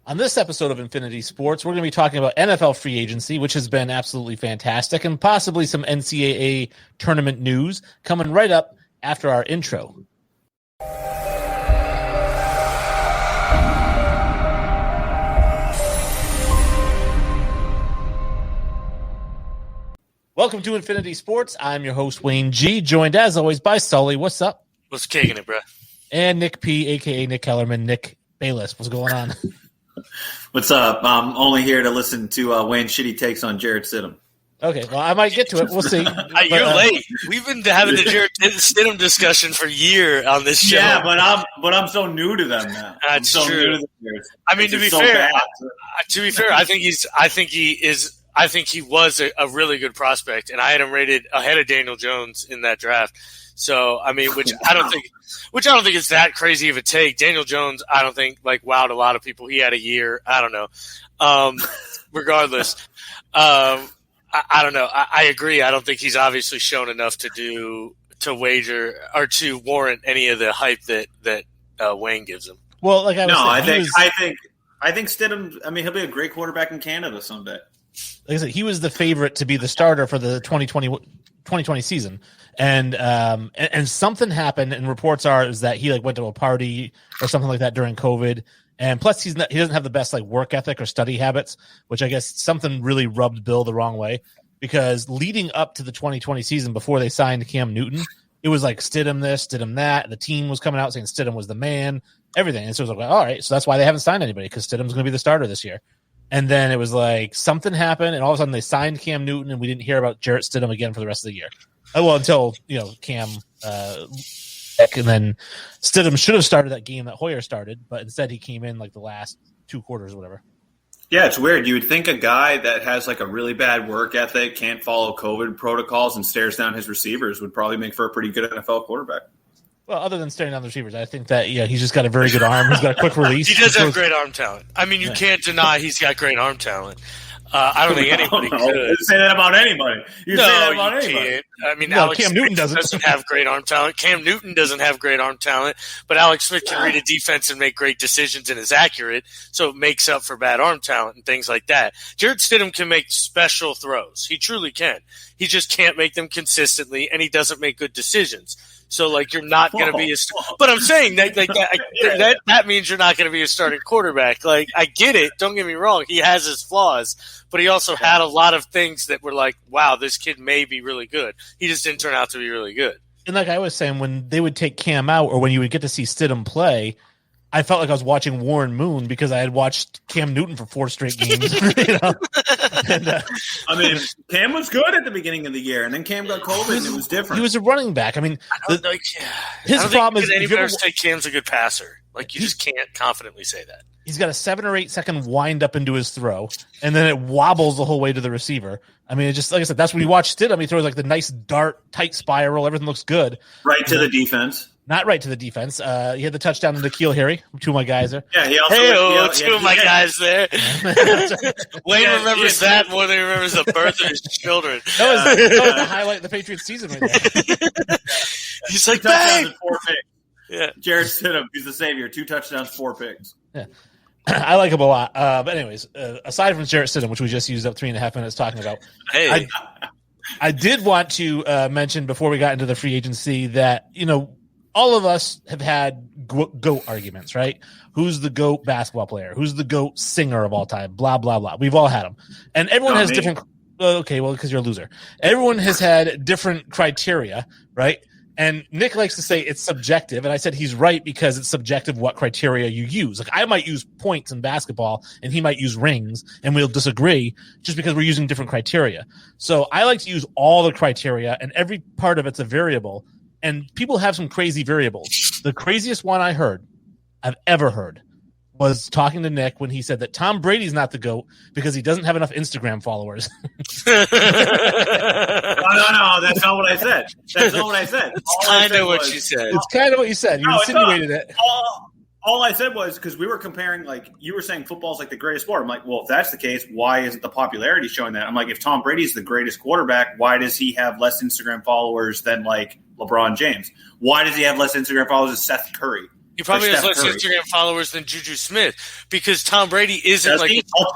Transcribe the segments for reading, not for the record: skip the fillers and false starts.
On this episode of Infinity Sports, we're going to be talking about NFL free agency, which has been absolutely fantastic, and possibly some NCAA tournament news coming right up after our intro. Welcome to Infinity Sports. I'm your host, Wayne G., joined as always by Sully. What's up? What's kicking it, bro? And Nick P., a.k.a. Nick Kellerman, Nick Bayless. What's going on? What's up? I'm only here to listen to Wayne's shitty takes on Jarrett Stidham. Okay, well, I might get to it. We'll see. You're late. We've been having the Jarrett Stidham discussion for a year on this show. Yeah, but I'm so new to them now. That's so true. New to them. To be fair, I think he was a really good prospect, and I had him rated ahead of Daniel Jones in that draft. So, I mean, which I don't think is that crazy of a take. Daniel Jones, I don't think wowed a lot of people. He had a year. I don't know. Regardless, I don't know. I agree. I don't think he's obviously shown enough to wager or to warrant any of the hype that Wayne gives him. Well, I think Stidham. I mean, he'll be a great quarterback in Canada someday. Like I said, he was the favorite to be the starter for the 2020 season. And something happened, and reports is that he went to a party or something like that during COVID. And plus he doesn't have the best work ethic or study habits, which I guess something really rubbed Bill the wrong way, because leading up to the 2020 season before they signed Cam Newton, it was Stidham this, Stidham that. The team was coming out saying Stidham was the man, everything. And so it was all right, so that's why they haven't signed anybody, because Stidham's going to be the starter this year. And then it was something happened, and all of a sudden they signed Cam Newton, and we didn't hear about Jarrett Stidham again for the rest of the year. Well, until Cam, and then Stidham should have started that game that Hoyer started, but instead he came in the last two quarters or whatever. Yeah, it's weird. You would think a guy that has a really bad work ethic, can't follow COVID protocols, and stares down his receivers would probably make for a pretty good NFL quarterback. Well, other than staring down the receivers, I think that he's just got a very good arm. He's got a quick release. He does have great arm talent. I mean, you can't deny he's got great arm talent. I don't think anybody could. You say that about anybody. You say that about anybody. Can't. I mean, Alex Cam Newton doesn't have great arm talent. Cam Newton doesn't have great arm talent, but Alex Smith can read a defense and make great decisions and is accurate, so it makes up for bad arm talent and things like that. Jarrett Stidham can make special throws. He truly can. He just can't make them consistently, and he doesn't make good decisions. So, you're not going to be but I'm saying that means you're not going to be a starting quarterback. I get it. Don't get me wrong. He has his flaws, but he also had a lot of things that were wow, this kid may be really good. He just didn't turn out to be really good. And like I was saying, when they would take Cam out, or when you would get to see Stidham play, I felt like I was watching Warren Moon, because I had watched Cam Newton for 4 straight games. And, I mean, Cam was good at the beginning of the year, and then Cam got COVID, and it was different. He was a running back. I mean, his problem is anybody say Cam's a good passer. You just can't confidently say that. He's got a 7 or 8 second wind up into his throw, and then it wobbles the whole way to the receiver. I mean, it's just like I said. That's when you watch Stidham. He throws the nice dart, tight spiral. Everything looks good. Right to the defense. Not right to the defense. He had the touchdown to N'Keal Harry, 2 of my guys there. Yeah, he also two of my guys there. Wayne remembers that more than he remembers the birth of his children. That was the highlight of the Patriots season right there. He's like, bang! 4 picks. Yeah. Jarrett Stidham, he's the savior. 2 touchdowns, 4 picks. Yeah. I like him a lot. But anyways, aside from Jarrett Stidham, which we just used up 3.5 minutes talking about, I did want to mention before we got into the free agency that, all of us have had GOAT arguments, right? Who's the GOAT basketball player? Who's the GOAT singer of all time? Blah, blah, blah. We've all had them. And everyone has different – okay, well, because you're a loser. Everyone has had different criteria, right? And Nick likes to say it's subjective, and I said he's right because it's subjective what criteria you use. I might use points in basketball, and he might use rings, and we'll disagree just because we're using different criteria. So I like to use all the criteria, and every part of it's a variable. And people have some crazy variables. The craziest one I've ever heard, was talking to Nick when he said that Tom Brady's not the GOAT because he doesn't have enough Instagram followers. No, that's not what I said. That's not what I said. It's kind of what you said. It's kind of what you said. You insinuated it. All I said was, because we were comparing, like, you were saying football's like the greatest sport. I'm like, well, if that's the case, why isn't the popularity showing that? I'm like, if Tom Brady's the greatest quarterback, why does he have less Instagram followers than, like, LeBron James? Why does he have less Instagram followers than Seth Curry? He probably has less Curry. Instagram followers than Juju Smith because Tom Brady isn't I'll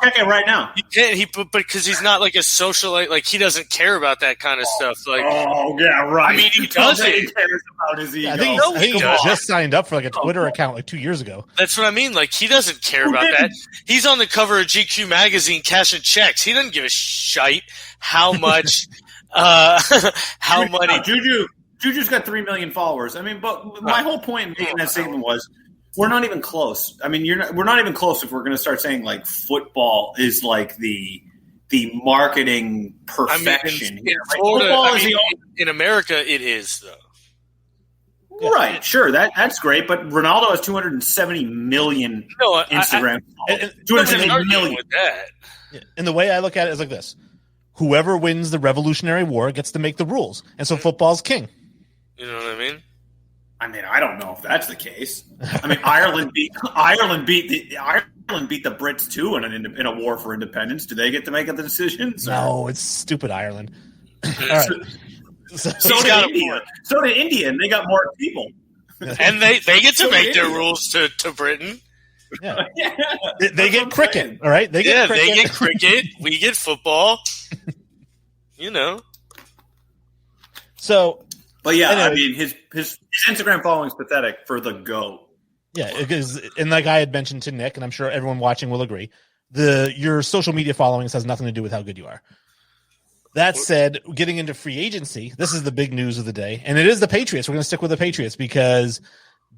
check it right now. He can't. But because he's not like a socialite, like he doesn't care about that kind of stuff. Like, oh yeah, right. I mean, he doesn't. He cares about his ego. I think he just signed up for like a Twitter account like 2 years ago. That's what I mean. Like he doesn't care about that. He's on the cover of GQ magazine cashing checks. He doesn't give a shite how much. How money? Juju's got 3 million followers. I mean, but my whole point in making that statement was we're not even close. I mean, we're not even close if we're going to start saying like football is like the marketing perfection. I mean, in Florida, in America, it is though. Right, sure, that's great. But Ronaldo has 270 million Instagram followers. 270 million with that. Yeah. And the way I look at it is like this: whoever wins the Revolutionary War gets to make the rules, and so football's king. You know what I mean? I mean, I don't know if that's the case. I mean, Ireland beat the Brits too in a war for independence. Do they get to make the decisions? No, it's stupid Ireland. All right. So did India. So did India, and they got more people. And they get to make their rules to Britain. Yeah. They get cricket, all right? They get cricket. We get football. You know. So, but yeah, anyway, I mean, his Instagram following is pathetic for the GOAT. Yeah, because and like I had mentioned to Nick, and I'm sure everyone watching will agree, your social media followings has nothing to do with how good you are. That said, getting into free agency, this is the big news of the day, and it is the Patriots. We're going to stick with the Patriots because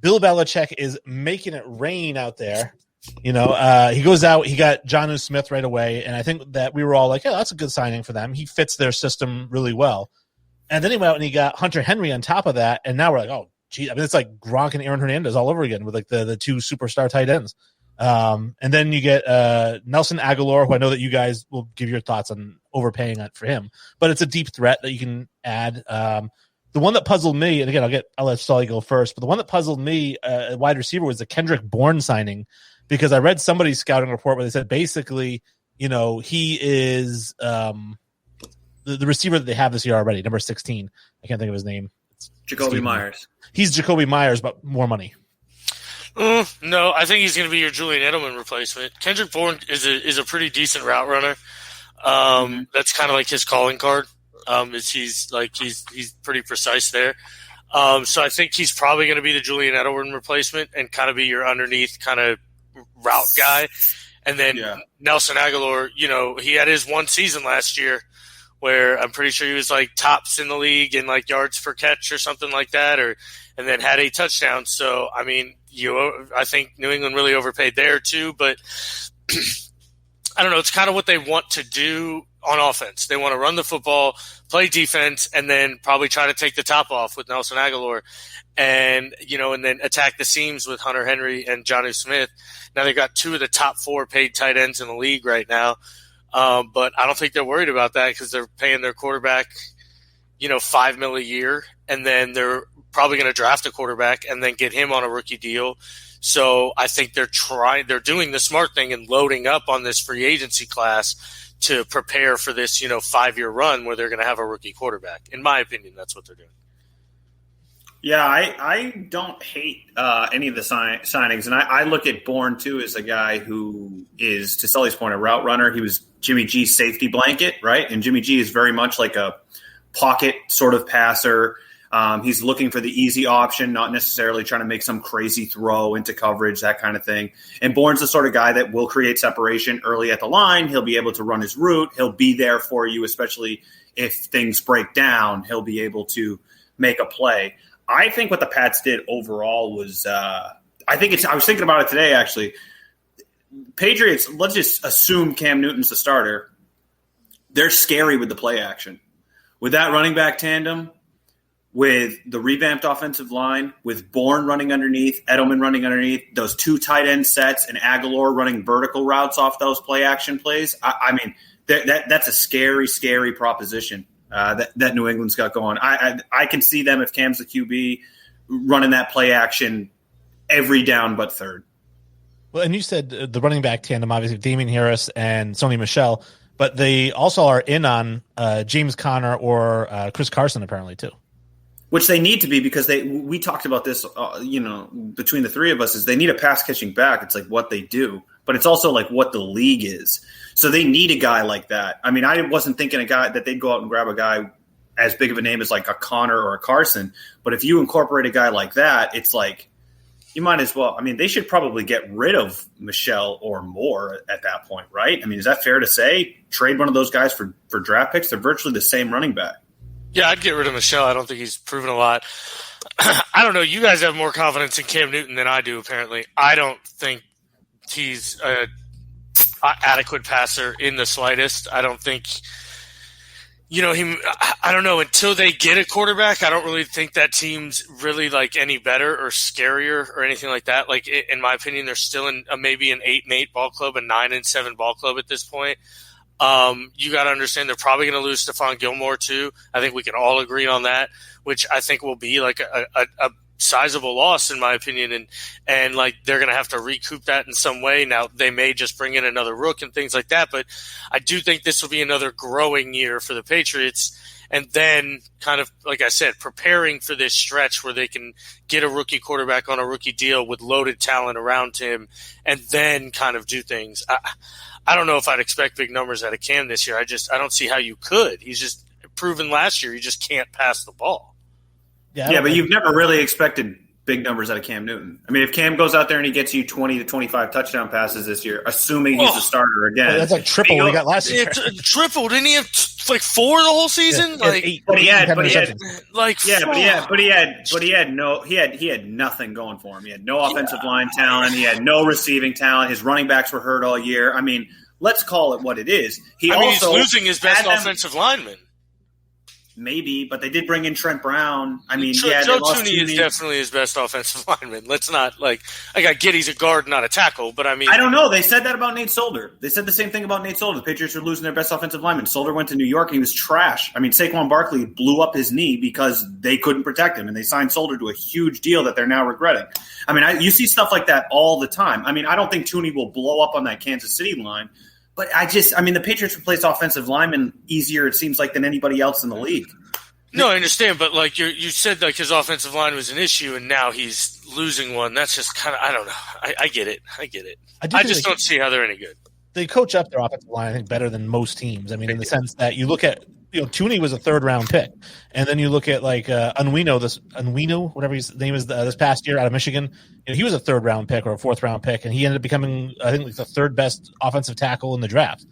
Bill Belichick is making it rain out there. You know, he goes out, he got Jonnu Smith right away, and I think that we were all like, yeah, that's a good signing for them. He fits their system really well. And then he went out and he got Hunter Henry on top of that, and now we're like, oh, gee, I mean, it's like Gronk and Aaron Hernandez all over again with like the two superstar tight ends. And then you get Nelson Aguilar, who I know that you guys will give your thoughts on overpaying for him, but it's a deep threat that you can add. The one that puzzled me, and again, I'll let Sully go first, but the one that puzzled me, wide receiver, was the Kendrick Bourne signing, because I read somebody's scouting report where they said basically, you know, he is the receiver that they have this year already, number 16. I can't think of his name. Jacoby Myers. He's Jacoby Myers, but more money. No, I think he's going to be your Julian Edelman replacement. Kendrick Bourne is a pretty decent route runner. That's kind of like his calling card. He's pretty precise there. So I think he's probably going to be the Julian Edelman replacement and kind of be your underneath kind of route guy. And then Nelson Aguilar, you know, he had his one season last year where I'm pretty sure he was like tops in the league in like yards per catch or something like that, and then had 8 touchdowns. So I mean, I think New England really overpaid there too, but I don't know. It's kind of what they want to do on offense. They want to run the football, play defense, and then probably try to take the top off with Nelson Aguilar, and then attack the seams with Hunter Henry and Jonnu Smith. Now they've got 2 of the top 4 paid tight ends in the league right now, but I don't think they're worried about that because they're paying their quarterback, $5 million a year, and then they're probably going to draft a quarterback and then get him on a rookie deal. So I think they're doing the smart thing and loading up on this free agency class to prepare for this, 5-year run where they're going to have a rookie quarterback. In my opinion, that's what they're doing. Yeah, I don't hate any of the signings. And I look at Bourne, too, as a guy who is, to Sully's point, a route runner. He was Jimmy G's safety blanket, right? And Jimmy G is very much like a pocket sort of passer. He's looking for the easy option, not necessarily trying to make some crazy throw into coverage, that kind of thing. And Bourne's the sort of guy that will create separation early at the line. He'll be able to run his route. He'll be there for you, especially if things break down. He'll be able to make a play. I think what the Pats did overall was I was thinking about it today, actually. Patriots, let's just assume Cam Newton's the starter. They're scary with the play action. With that running back tandem, with the revamped offensive line, with Bourne running underneath, Edelman running underneath, those 2 tight end sets, and Aguilar running vertical routes off those play action plays. I mean, that's a scary, scary proposition that New England's got going. I can see them, if Cam's the QB, running that play action every down but third. Well, and you said the running back tandem, obviously, Damian Harris and Sony Michel, but they also are in on James Conner or Chris Carson, apparently, too. Which they need to be because we talked about this, between the three of us, is they need a pass catching back. It's like what they do, but it's also like what the league is. So they need a guy like that. I mean, I wasn't thinking a guy that they'd go out and grab a guy as big of a name as like a Connor or a Carson. But if you incorporate a guy like that, it's like you might as well. I mean, they should probably get rid of Michelle or Moore at that point, right? I mean, is that fair to say? Trade one of those guys for draft picks? They're virtually the same running back. Yeah, I'd get rid of Michelle. I don't think he's proven a lot. I don't know. You guys have more confidence in Cam Newton than I do, apparently. I don't think he's an adequate passer in the slightest. I don't think I don't know. Until they get a quarterback, I don't really think that team's really like any better or scarier or anything like that. Like, in my opinion, they're still in maybe an 8-8 ball club, a 9-7 ball club at this point. You got to understand they're probably going to lose Stephon Gilmore too. I think we can all agree on that, which I think will be like a sizable loss in my opinion. And like they're going to have to recoup that in some way. Now they may just bring in another rook and things like that, but I do think this will be another growing year for the Patriots. And then kind of, like I said, preparing for this stretch where they can get a rookie quarterback on a rookie deal with loaded talent around him and then kind of do things. I don't know if I'd expect big numbers out of Cam this year. I don't see how you could. He's just proven last year you just can't pass the ball. Yeah, but you've never really expected big numbers out of Cam Newton. I mean, if Cam goes out there and he gets you 20 to 25 touchdown passes this year, assuming he's a starter again. That's like triple what he got last year. Triple. Didn't he have like 4 the whole season? Yeah, like, eight, but he had nothing going for him. He had no offensive line talent. He had no receiving talent. His running backs were hurt all year. I mean, let's call it what it is. He's losing his best offensive lineman. Maybe, but they did bring in Trent Brown. I mean, Joe Thuney is definitely his best offensive lineman. Let's not I get he's a guard, not a tackle, but I mean, I don't know. They said that about Nate Solder. They said the same thing about Nate Solder. The Patriots are losing their best offensive lineman. Solder went to New York and he was trash. I mean, Saquon Barkley blew up his knee because they couldn't protect him, and they signed Solder to a huge deal that they're now regretting. I mean, you see stuff like that all the time. I mean, I don't think Thuney will blow up on that Kansas City line, but the Patriots replace offensive linemen easier, it seems like, than anybody else in the league. No, I understand, but like you said, like his offensive line was an issue, and now he's losing one. That's just kind of, I don't know. I get it. I just don't see how they're any good. They coach up their offensive line, I think, better than most teams. I mean, in the sense that you look at, Thuney was a 3rd-round pick, and then you look at like Unwino, whatever his name is, this past year out of Michigan. He was a 3rd-round pick or a 4th-round pick, and he ended up becoming, I think, like the 3rd best offensive tackle in the draft,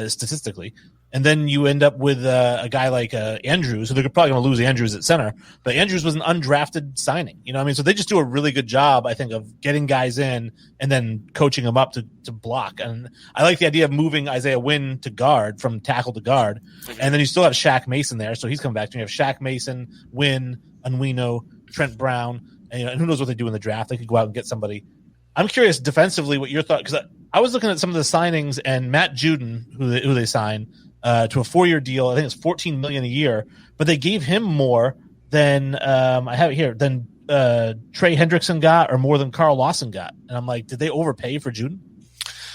statistically. And then you end up with a guy like Andrews, so they're probably going to lose Andrews at center. But Andrews was an undrafted signing, So they just do a really good job, I think, of getting guys in and then coaching them up to block. And I like the idea of moving Isaiah Wynn to guard, from tackle to guard. And then you still have Shaq Mason there, so he's coming back to me. You have Shaq Mason, Wynn, Unwino, Trent Brown, and who knows what they do in the draft. They could go out and get somebody. I'm curious defensively what your thought, because I was looking at some of the signings, and Matt Judon, who they signed, to a 4-year deal. I think it's $14 million a year, but they gave him more than I have it here than Trey Hendrickson got, or more than Carl Lawson got. And I'm like, did they overpay for Judon?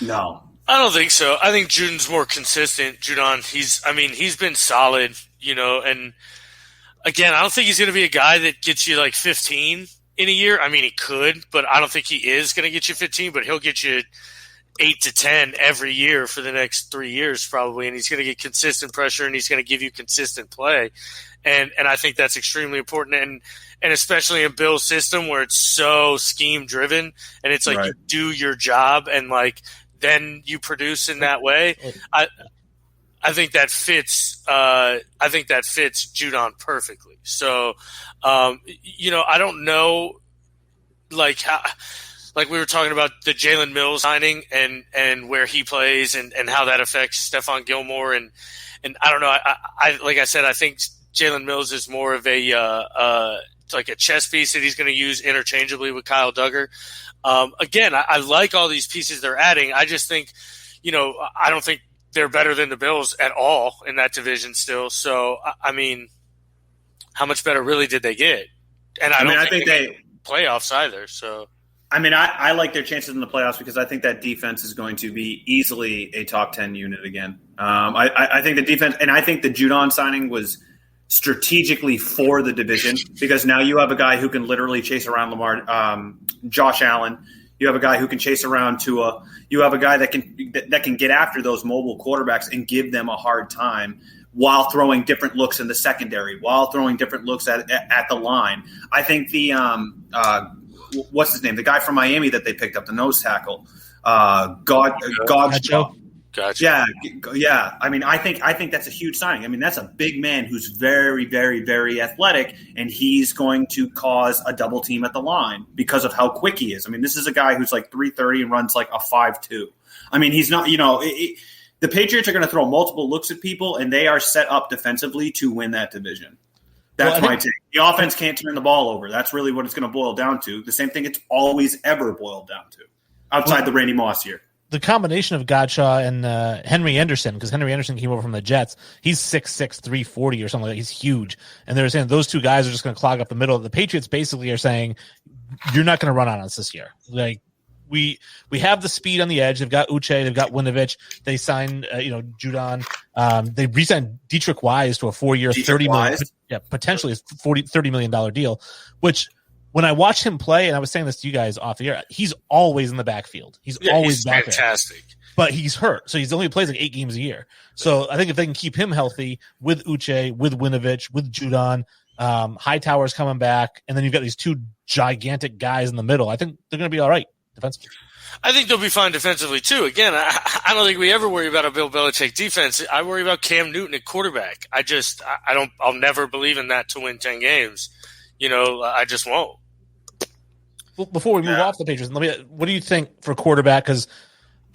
No, I don't think so. I think Judon's more consistent. Judon, he's been solid, and again, I don't think he's going to be a guy that gets you like 15 in a year. I mean, he could, but I don't think he is going to get you 15, but he'll get you 8 to 10 every year for the next 3 years probably, and he's going to get consistent pressure, and he's going to give you consistent play, and I think that's extremely important, and especially in Bill's system where it's so scheme driven, and it's like right. You do your job and like then you produce in that way. I think that fits. I think that fits Judon perfectly. So, I don't know, like how. Like we were talking about the Jalen Mills signing and where he plays and how that affects Stephon Gilmore and I don't know. I like I said, I think Jalen Mills is more of a like a chess piece that he's going to use interchangeably with Kyle Duggar. Again, I like all these pieces they're adding. I just think, I don't think they're better than the Bills at all in that division still. So I mean, how much better really did they get? And I think they playoffs either. So. I mean, I like their chances in the playoffs because I think that defense is going to be easily a top 10 unit again. I think the defense, and I think the Judon signing was strategically for the division, because now you have a guy who can literally chase around Josh Allen. You have a guy who can chase around Tua. You have a guy that can get after those mobile quarterbacks and give them a hard time while throwing different looks in the secondary, while throwing different looks at the line. I think the what's his name? The guy from Miami that they picked up, the nose tackle, Godchaux. Gotcha. Yeah. I mean, I think that's a huge signing. I mean, that's a big man who's very, very, very athletic, and he's going to cause a double team at the line because of how quick he is. I mean, this is a guy who's like 330 and runs like a 5.2. I mean, he's not. The Patriots are going to throw multiple looks at people, and they are set up defensively to win that division. That's my take. The offense can't turn the ball over. That's really what it's going to boil down to. The same thing it's always ever boiled down to, outside the Randy Moss year. The combination of Godchaux and Henry Anderson, because Henry Anderson came over from the Jets, he's 6'6", 340 or something like that. He's huge. And they're saying those two guys are just going to clog up the middle. The Patriots basically are saying, you're not going to run on us this year. Like, we have the speed on the edge. They've got Uche. They've got Winovich. They signed, Judon. They re-signed Dietrich Wise to a 4-year, potentially $30 million deal, which – when I watch him play, and I was saying this to you guys off the air, he's always in the backfield. He's always back fantastic. There. But he's hurt, so he's only plays like 8 games a year. So I think if they can keep him healthy with Uche, with Winovich, with Judon, Hightower's coming back, and then you've got these two gigantic guys in the middle, I think they're going to be all right defensively. I think they'll be fine defensively, too. Again, I don't think we ever worry about a Bill Belichick defense. I worry about Cam Newton at quarterback. I'll never believe in that to win 10 games. I just won't. Before we move off the Patriots, what do you think for quarterback? Because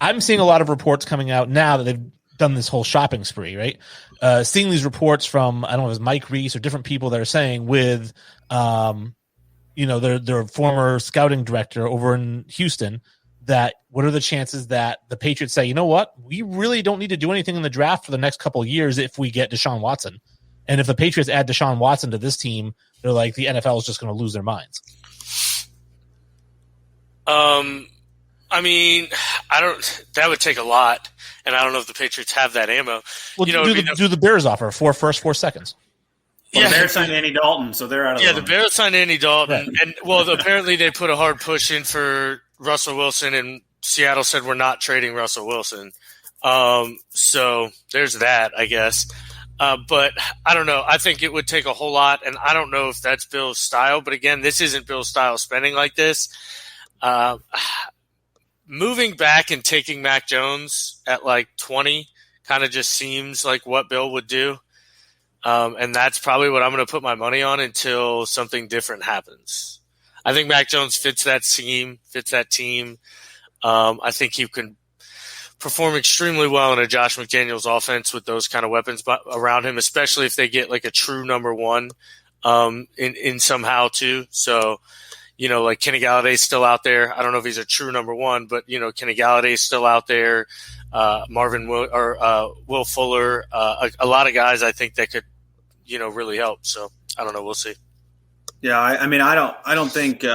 I'm seeing a lot of reports coming out now that they've done this whole shopping spree, right? Seeing these reports from, I don't know if it was Mike Reese or different people that are saying with, their former scouting director over in Houston, that what are the chances that the Patriots say, you know what, we really don't need to do anything in the draft for the next couple of years if we get Deshaun Watson. And if the Patriots add Deshaun Watson to this team, they're like, the NFL is just going to lose their minds. That would take a lot, and I don't know if the Patriots have that ammo. Well, do the Bears offer 4 first, 4 seconds? Well, the Bears signed Andy Dalton, so they're out of the the Bears signed Andy Dalton, right. And apparently they put a hard push in for Russell Wilson, and Seattle said we're not trading Russell Wilson. So there's that, I guess. But I don't know. I think it would take a whole lot, and I don't know if that's Bill's style. But again, this isn't Bill's style spending like this. Moving back and taking Mac Jones at like 20 kind of just seems like what Bill would do. And that's probably what I'm going to put my money on until something different happens. I think Mac Jones fits that team. I think he can perform extremely well in a Josh McDaniels offense with those kind of weapons around him, especially if they get like a true number one in somehow too. So, like Kenny Galladay's still out there. I don't know if he's a true number one, but Kenny Galladay's still out there. Will Fuller, a lot of guys I think that could, really help. So I don't know. We'll see. Yeah, I don't think.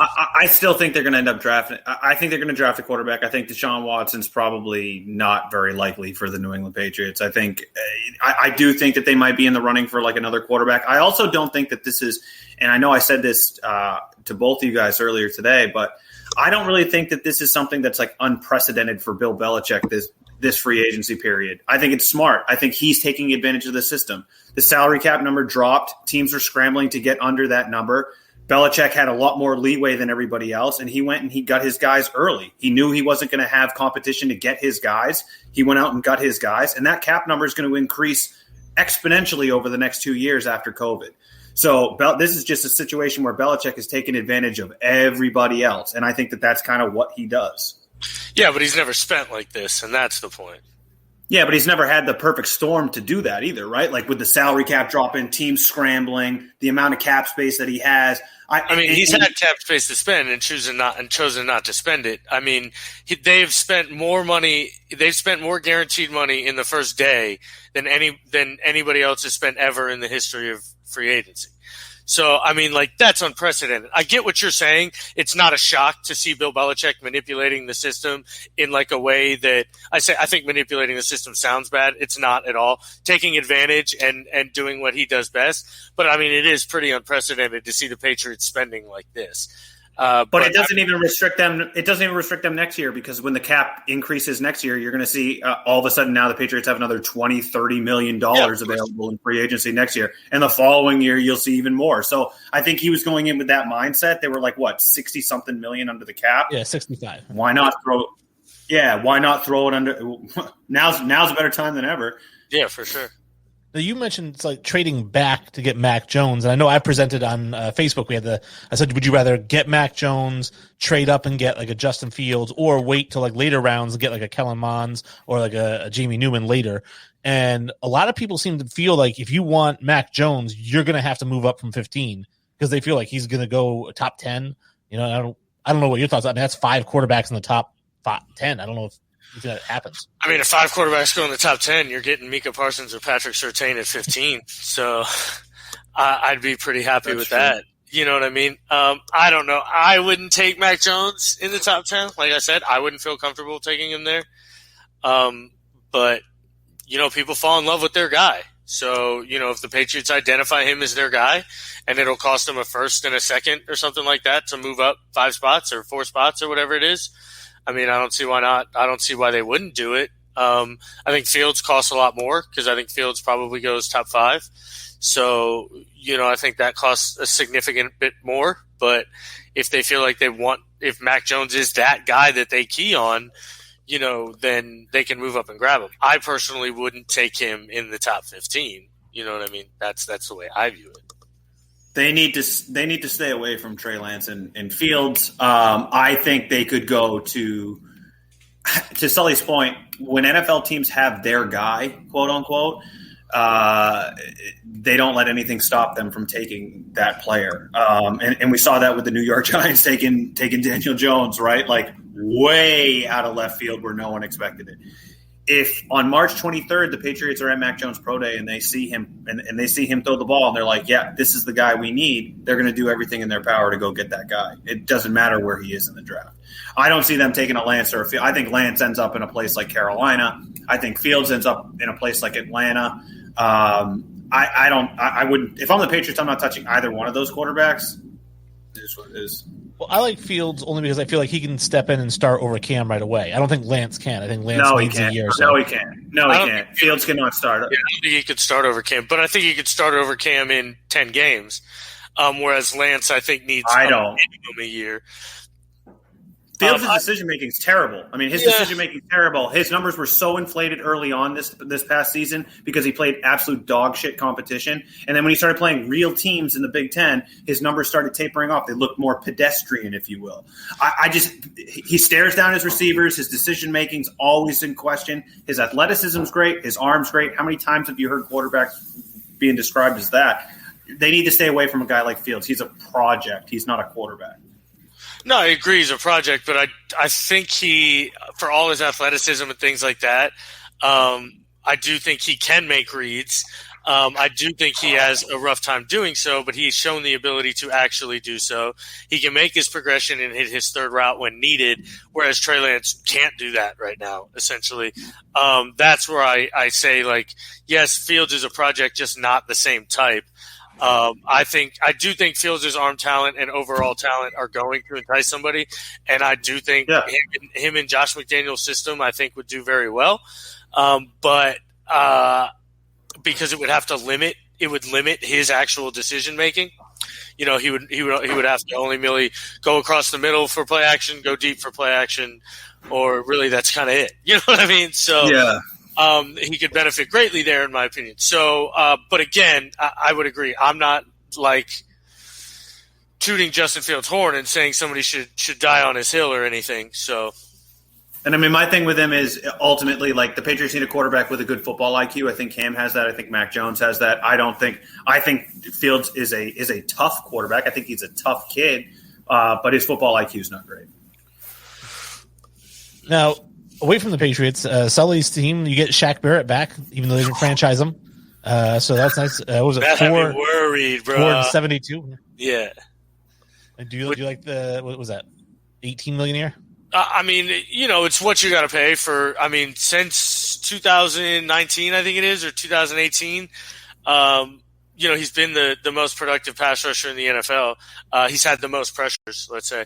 I still think they're going to end up drafting. I think they're going to draft a quarterback. I think Deshaun Watson's probably not very likely for the New England Patriots. I think I do think that they might be in the running for like another quarterback. I also don't think that this is, and I know I said this to both of you guys earlier today, but I don't really think that this is something that's like unprecedented for Bill Belichick this free agency period. I think it's smart. I think he's taking advantage of the system. The salary cap number dropped. Teams are scrambling to get under that number. Belichick had a lot more leeway than everybody else, and he went and he got his guys early. He knew he wasn't going to have competition to get his guys. He went out and got his guys, and that cap number is going to increase exponentially over the next 2 years after COVID. So this is just a situation where Belichick is taking advantage of everybody else, and I think that that's kind of what he does. Yeah, but he's never spent like this, and that's the point. Yeah, but he's never had the perfect storm to do that either, right? Like with the salary cap dropping, teams scrambling, the amount of cap space that he has. He's had cap space to spend and chosen not to spend it. I mean, they've spent more money. They've spent more guaranteed money in the first day than anybody else has spent ever in the history of free agency. So, I mean, like, that's unprecedented. I get what you're saying. It's not a shock to see Bill Belichick manipulating the system in like a way that I think manipulating the system sounds bad. It's not at all. Taking advantage and doing what he does best. But I mean, it is pretty unprecedented to see the Patriots spending like this. But it doesn't even restrict them. It doesn't even restrict them next year, because when the cap increases next year, you're going to see all of a sudden now the Patriots have another $20-30 million available in free agency next year. And the following year, you'll see even more. So I think he was going in with that mindset. They were like, what, 60-something million under the cap? Yeah, 65. Why not throw it under? Now's a better time than ever. Yeah, for sure. Now, you mentioned it's like trading back to get Mac Jones, and I know I presented on Facebook. I said, would you rather get Mac Jones, trade up and get like a Justin Fields, or wait till like later rounds and get like a Kellen Mond or like a Jamie Newman later? And a lot of people seem to feel like if you want Mac Jones, you're going to have to move up from 15 because they feel like he's going to go top 10. You know, I don't know what your thoughts are. I mean, that's 5 quarterbacks in the top 10. I don't know if that happens. I mean, if 5 quarterbacks go in the top 10, you're getting Micah Parsons or Patrick Surtain at 15. So I'd be pretty happy with that. You know what I mean? I don't know. I wouldn't take Mac Jones in the top 10. Like I said, I wouldn't feel comfortable taking him there. But, you know, people fall in love with their guy. So, you know, if the Patriots identify him as their guy and it'll cost them a first and a second or something like that to move up 5 spots or 4 spots or whatever it is, I mean, I don't see why not. I don't see why they wouldn't do it. I think Fields costs a lot more because I think Fields probably goes top 5. So, you know, I think that costs a significant bit more. But if they feel like if Mac Jones is that guy that they key on, you know, then they can move up and grab him. I personally wouldn't take him in the top 15. You know what I mean? That's the way I view it. They need to stay away from Trey Lance and Fields. I think they could go to Sully's point, when NFL teams have their guy, quote unquote, they don't let anything stop them from taking that player. And we saw that with the New York Giants taking Daniel Jones, right? Like way out of left field where no one expected it. If on March 23rd, the Patriots are at Mac Jones Pro Day and they see him and they see him throw the ball and they're like, yeah, this is the guy we need, they're going to do everything in their power to go get that guy. It doesn't matter where he is in the draft. I don't see them taking a Lance or a Fields. I think Lance ends up in a place like Carolina. I think Fields ends up in a place like Atlanta. I wouldn't. If I'm the Patriots, I'm not touching either one of those quarterbacks. It is what it is. Well, I like Fields only because I feel like he can step in and start over Cam right away. I don't think Lance can. I think Lance needs a year. No, he can't. No, he can't. Fields cannot start. Yeah, I don't think he could start over Cam, but I think he could start over Cam in 10 games. Whereas Lance, I think, needs minimum a year. Fields' decision-making is terrible. I mean, his decision-making is terrible. His numbers were so inflated early on this past season because he played absolute dog shit competition. And then when he started playing real teams in the Big Ten, his numbers started tapering off. They looked more pedestrian, if you will. He stares down his receivers. His decision-making's always in question. His athleticism's great. His arm's great. How many times have you heard quarterbacks being described as that? They need to stay away from a guy like Fields. He's a project. He's not a quarterback. No, I agree he's a project, but I think he, for all his athleticism and things like that, I do think he can make reads. I do think he has a rough time doing so, but he's shown the ability to actually do so. He can make his progression and hit his third route when needed, whereas Trey Lance can't do that right now, essentially. That's where I say, like, yes, Fields is a project, just not the same type. I do think Fields' arm talent and overall talent are going to entice somebody, and I do think him and Josh McDaniel's system, I think, would do very well. But because it would limit his actual decision making. You know, he would have to only merely go across the middle for play action, go deep for play action, or really that's kind of it. You know what I mean? So yeah. He could benefit greatly there, in my opinion. So, but again, I would agree. I'm not like tooting Justin Fields' horn and saying somebody should die on his hill or anything. So, and I mean, my thing with him is ultimately like the Patriots need a quarterback with a good football IQ. I think Cam has that. I think Mac Jones has that. I think Fields is a tough quarterback. I think he's a tough kid, but his football IQ is not great. Now, away from the Patriots, Sully's team, you get Shaq Barrett back, even though they didn't franchise him. So that's nice. What was it? That had me worried, bro. 472. Yeah. And do you like what was that? 18 million a year? I mean, it's what you got to pay for. I mean, since 2019, I think it is, or 2018. He's been the most productive pass rusher in the NFL. He's had the most pressures, let's say.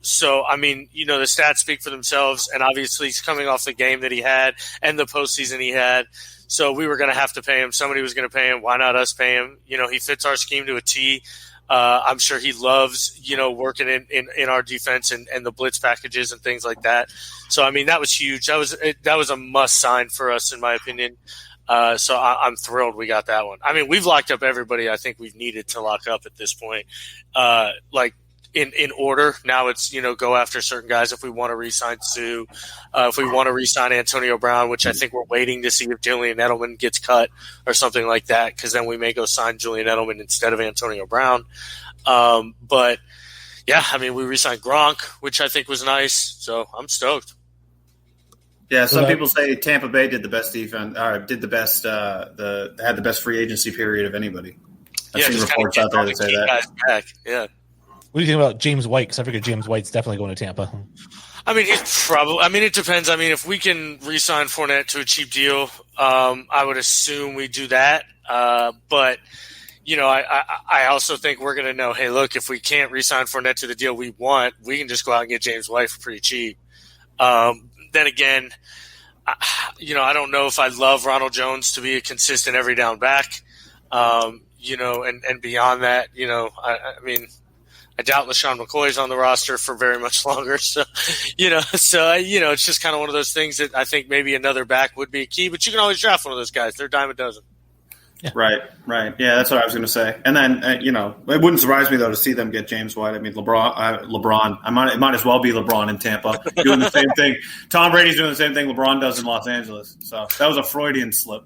So, I mean, the stats speak for themselves, and obviously he's coming off the game that he had and the postseason he had. So we were going to have to pay him. Somebody was going to pay him. Why not us pay him? He fits our scheme to a T. I'm sure he loves, working in our defense and the blitz packages and things like that. So, I mean, that was huge. That was a must sign for us, in my opinion. So I'm thrilled we got that one. I mean, we've locked up everybody I think we've needed to lock up at this point. In order. Now it's, go after certain guys if we want to re-sign Sue, if we want to re-sign Antonio Brown, which I think we're waiting to see if Julian Edelman gets cut or something like that, because then we may go sign Julian Edelman instead of Antonio Brown. But, yeah, I mean, we re-signed Gronk, which I think was nice, so I'm stoked. Yeah, some people say Tampa Bay did the best defense, had the best free agency period of anybody. I've seen reports out there that say that. Back. Yeah. What do you think about James White? Because I figure James White's definitely going to Tampa. I mean, it depends. I mean, if we can re-sign Fournette to a cheap deal, I would assume we do that. But, I also think we're going to know, hey, look, if we can't re-sign Fournette to the deal we want, we can just go out and get James White for pretty cheap. Then again, I don't know if I love Ronald Jones to be a consistent every down back, and beyond that, I mean, I doubt LaShawn McCoy's on the roster for very much longer. So, it's just kind of one of those things that I think maybe another back would be a key, but you can always draft one of those guys. They're a dime a dozen. Yeah. Right. Yeah, that's what I was going to say. And then, it wouldn't surprise me, though, to see them get James White. I mean, LeBron, it might as well be LeBron in Tampa doing the same thing. Tom Brady's doing the same thing LeBron does in Los Angeles. So that was a Freudian slip.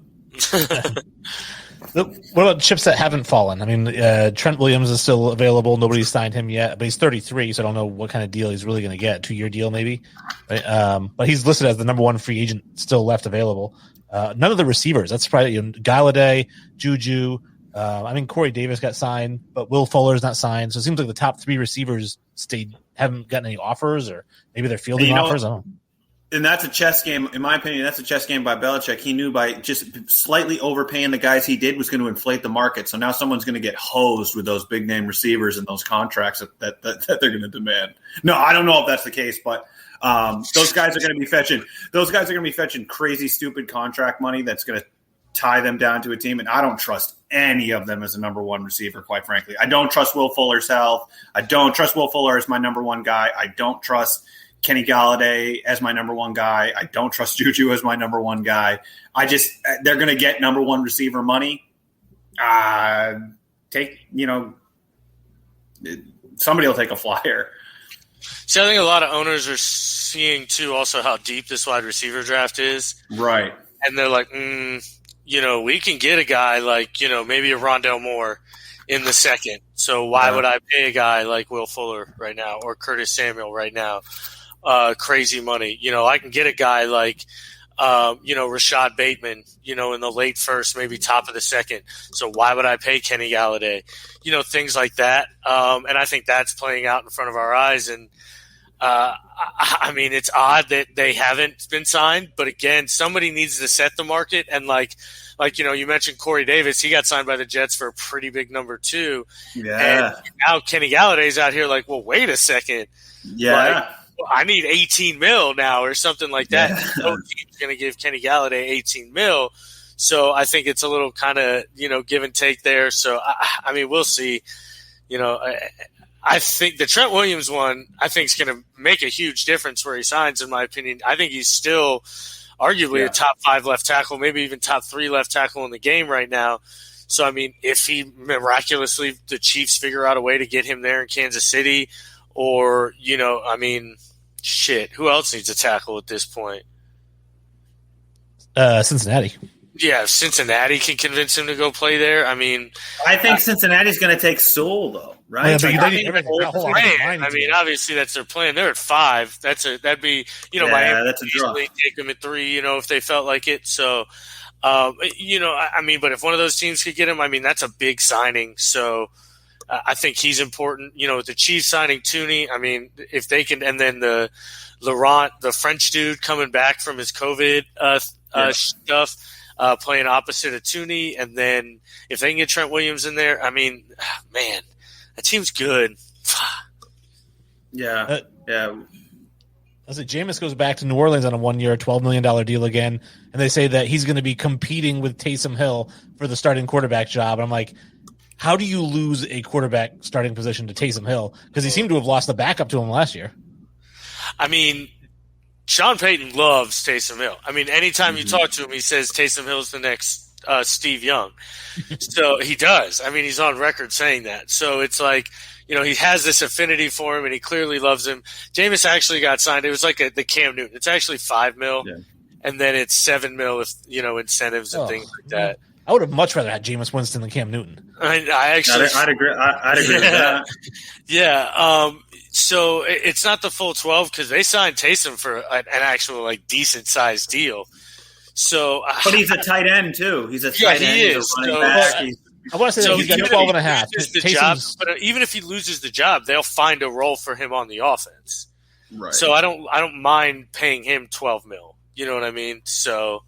What about chips that haven't fallen? I mean, Trent Williams is still available. Nobody's signed him yet, but he's 33, so I don't know what kind of deal he's really going to get. 2-year deal, maybe. Right? But he's listed as the number one free agent still left available. None of the receivers. That's probably Galladay, Juju. I mean, Corey Davis got signed, but Will Fuller's not signed. So it seems like the top three receivers haven't gotten any offers, or maybe they're fielding offers. I don't know. And that's a chess game, in my opinion. That's a chess game by Belichick. He knew by just slightly overpaying the guys he did was going to inflate the market. So now someone's going to get hosed with those big name receivers and those contracts that they're going to demand. No, I don't know if that's the case, but those guys are going to be fetching. Those guys are going to be fetching crazy, stupid contract money that's going to tie them down to a team. And I don't trust any of them as a number one receiver, quite frankly. I don't trust Will Fuller's health. I don't trust Will Fuller as my number one guy. I don't trust Kenny Galladay as my number one guy. I don't trust Juju as my number one guy. They're going to get number one receiver money. Somebody will take a flyer. See, I think a lot of owners are seeing too also how deep this wide receiver draft is. Right. And they're like, we can get a guy like, maybe a Rondell Moore in the second. So why would I pay a guy like Will Fuller right now or Curtis Samuel right now? Crazy money. I can get a guy like, Rashad Bateman, in the late first, maybe top of the second. So why would I pay Kenny Galladay? Things like that. And I think that's playing out in front of our eyes. And, I mean, it's odd that they haven't been signed, but again, somebody needs to set the market. And you mentioned Corey Davis, he got signed by the Jets for a pretty big number too. Yeah. And now Kenny Galladay's out here like, well, wait a second. Yeah. I need 18 mil now or something like that. Yeah. No team's going to give Kenny Galladay 18 mil. So I think it's a little kind of, give and take there. So, I mean, we'll see. I think the Trent Williams one, I think is going to make a huge difference where he signs, in my opinion. I think he's still arguably a top 5 left tackle, maybe even top 3 left tackle in the game right now. So, I mean, if he miraculously, the Chiefs figure out a way to get him there in Kansas City, or, shit, who else needs a tackle at this point? Cincinnati. Yeah, if Cincinnati can convince him to go play there. I mean, I think Cincinnati's going to take Sewell, though, right? I mean, obviously that's their plan. They're at 5. That'd be, Miami that's a draw. Take them at 3, if they felt like it. So, But if one of those teams could get him, I mean, that's a big signing. So I think he's important. With the Chiefs signing Tooney, I mean, if they can, and then the Laurent, the French dude coming back from his COVID stuff, playing opposite of Tooney, and then if they can get Trent Williams in there, I mean, man, that team's good. Yeah. I say Jameis goes back to New Orleans on a 1-year, $12 million deal again, and they say that he's going to be competing with Taysom Hill for the starting quarterback job. And I'm like, how do you lose a quarterback starting position to Taysom Hill? Because he seemed to have lost the backup to him last year. I mean, Sean Payton loves Taysom Hill. I mean, anytime you talk to him, he says Taysom Hill's the next Steve Young. So he does. I mean, he's on record saying that. So it's like, he has this affinity for him, and he clearly loves him. Jameis actually got signed. It was like the Cam Newton. It's actually $5 million, and then it's $7 million with incentives and things like that. I would have much rather had Jameis Winston than Cam Newton. I'd agree. I'd agree with that. Yeah. So it's not the full 12 because they signed Taysom for an actual decent sized deal. So, but he's a tight end too. He's a tight end. He is. He's a running back. I want to say that he's got 12 and a half. But even if he loses the job, they'll find a role for him on the offense. Right. So I don't mind paying him $12 million. You know what I mean? So,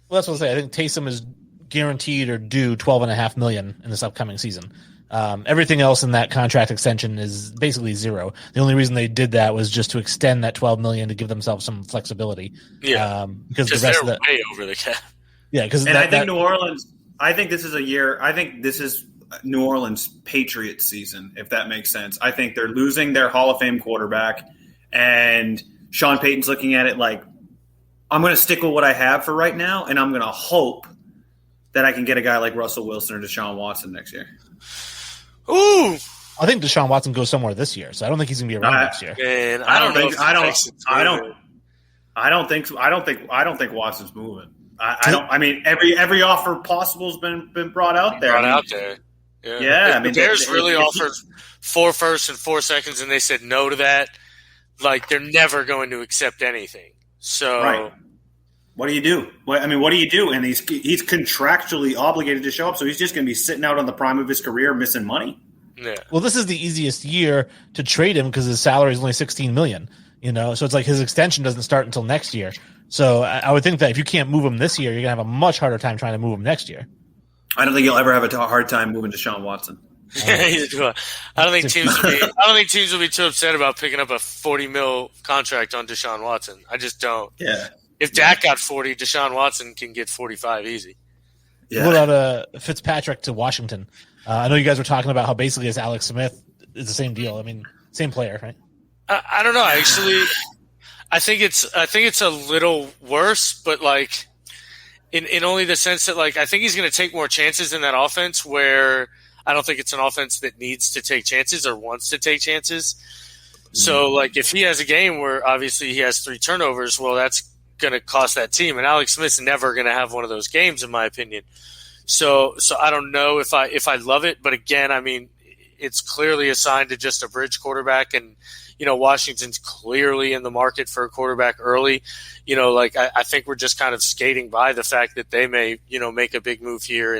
well, that's what I say. I think Taysom is guaranteed or due $12.5 million in this upcoming season. Everything else in that contract extension is basically zero. The only reason they did that was just to extend that $12 million to give themselves some flexibility. Yeah, because the rest of that way over the cap. Yeah, because I think New Orleans. I think this is a year. I think this is New Orleans Patriots season, if that makes sense. I think they're losing their Hall of Fame quarterback, and Sean Payton's looking at it like, I'm going to stick with what I have for right now, and I'm going to hope that I can get a guy like Russell Wilson or Deshaun Watson next year. Ooh, I think Deshaun Watson goes somewhere this year, so I don't think he's going to be around next year. Man, I don't think Watson's moving. I mean, every offer possible has been brought out there. Yeah. I mean, the Bears really offered 4 firsts and 4 seconds, and they said no to that. Like, they're never going to accept anything. So, right. What do you do? What do you do? And he's contractually obligated to show up, so he's just going to be sitting out on the prime of his career, missing money. Yeah. Well, this is the easiest year to trade him because his salary is only $16 million. So it's like his extension doesn't start until next year. So I would think that if you can't move him this year, you're going to have a much harder time trying to move him next year. I don't think you'll ever have a hard time moving Deshaun Watson. I don't think teams will be too upset about picking up a $40 million contract on Deshaun Watson. I just don't. Yeah. If Dak got 40, Deshaun Watson can get 45 easy. Yeah. What about Fitzpatrick to Washington? I know you guys were talking about how basically as Alex Smith is the same deal. I mean, same player, right? I don't know. Actually, I think it's a little worse, but like in only the sense that like I think he's going to take more chances in that offense where I don't think it's an offense that needs to take chances or wants to take chances. So like if he has a game where obviously he has 3 turnovers, well, that's going to cost that team. And Alex Smith's never going to have one of those games, in my opinion. So I don't know if I love it, but again, I mean, it's clearly assigned to just a bridge quarterback, and Washington's clearly in the market for a quarterback early. I think we're just kind of skating by the fact that they may, make a big move here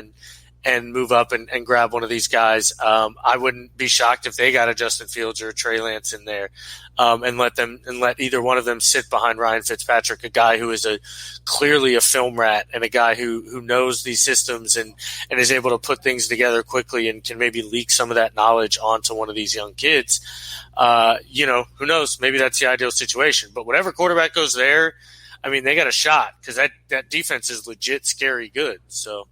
and move up and grab one of these guys. I wouldn't be shocked if they got a Justin Fields or a Trey Lance in there, and let either one of them sit behind Ryan Fitzpatrick, a guy who is clearly a film rat and a guy who knows these systems and is able to put things together quickly and can maybe leak some of that knowledge onto one of these young kids. Who knows? Maybe that's the ideal situation. But whatever quarterback goes there, I mean, they got a shot because that defense is legit scary good. So.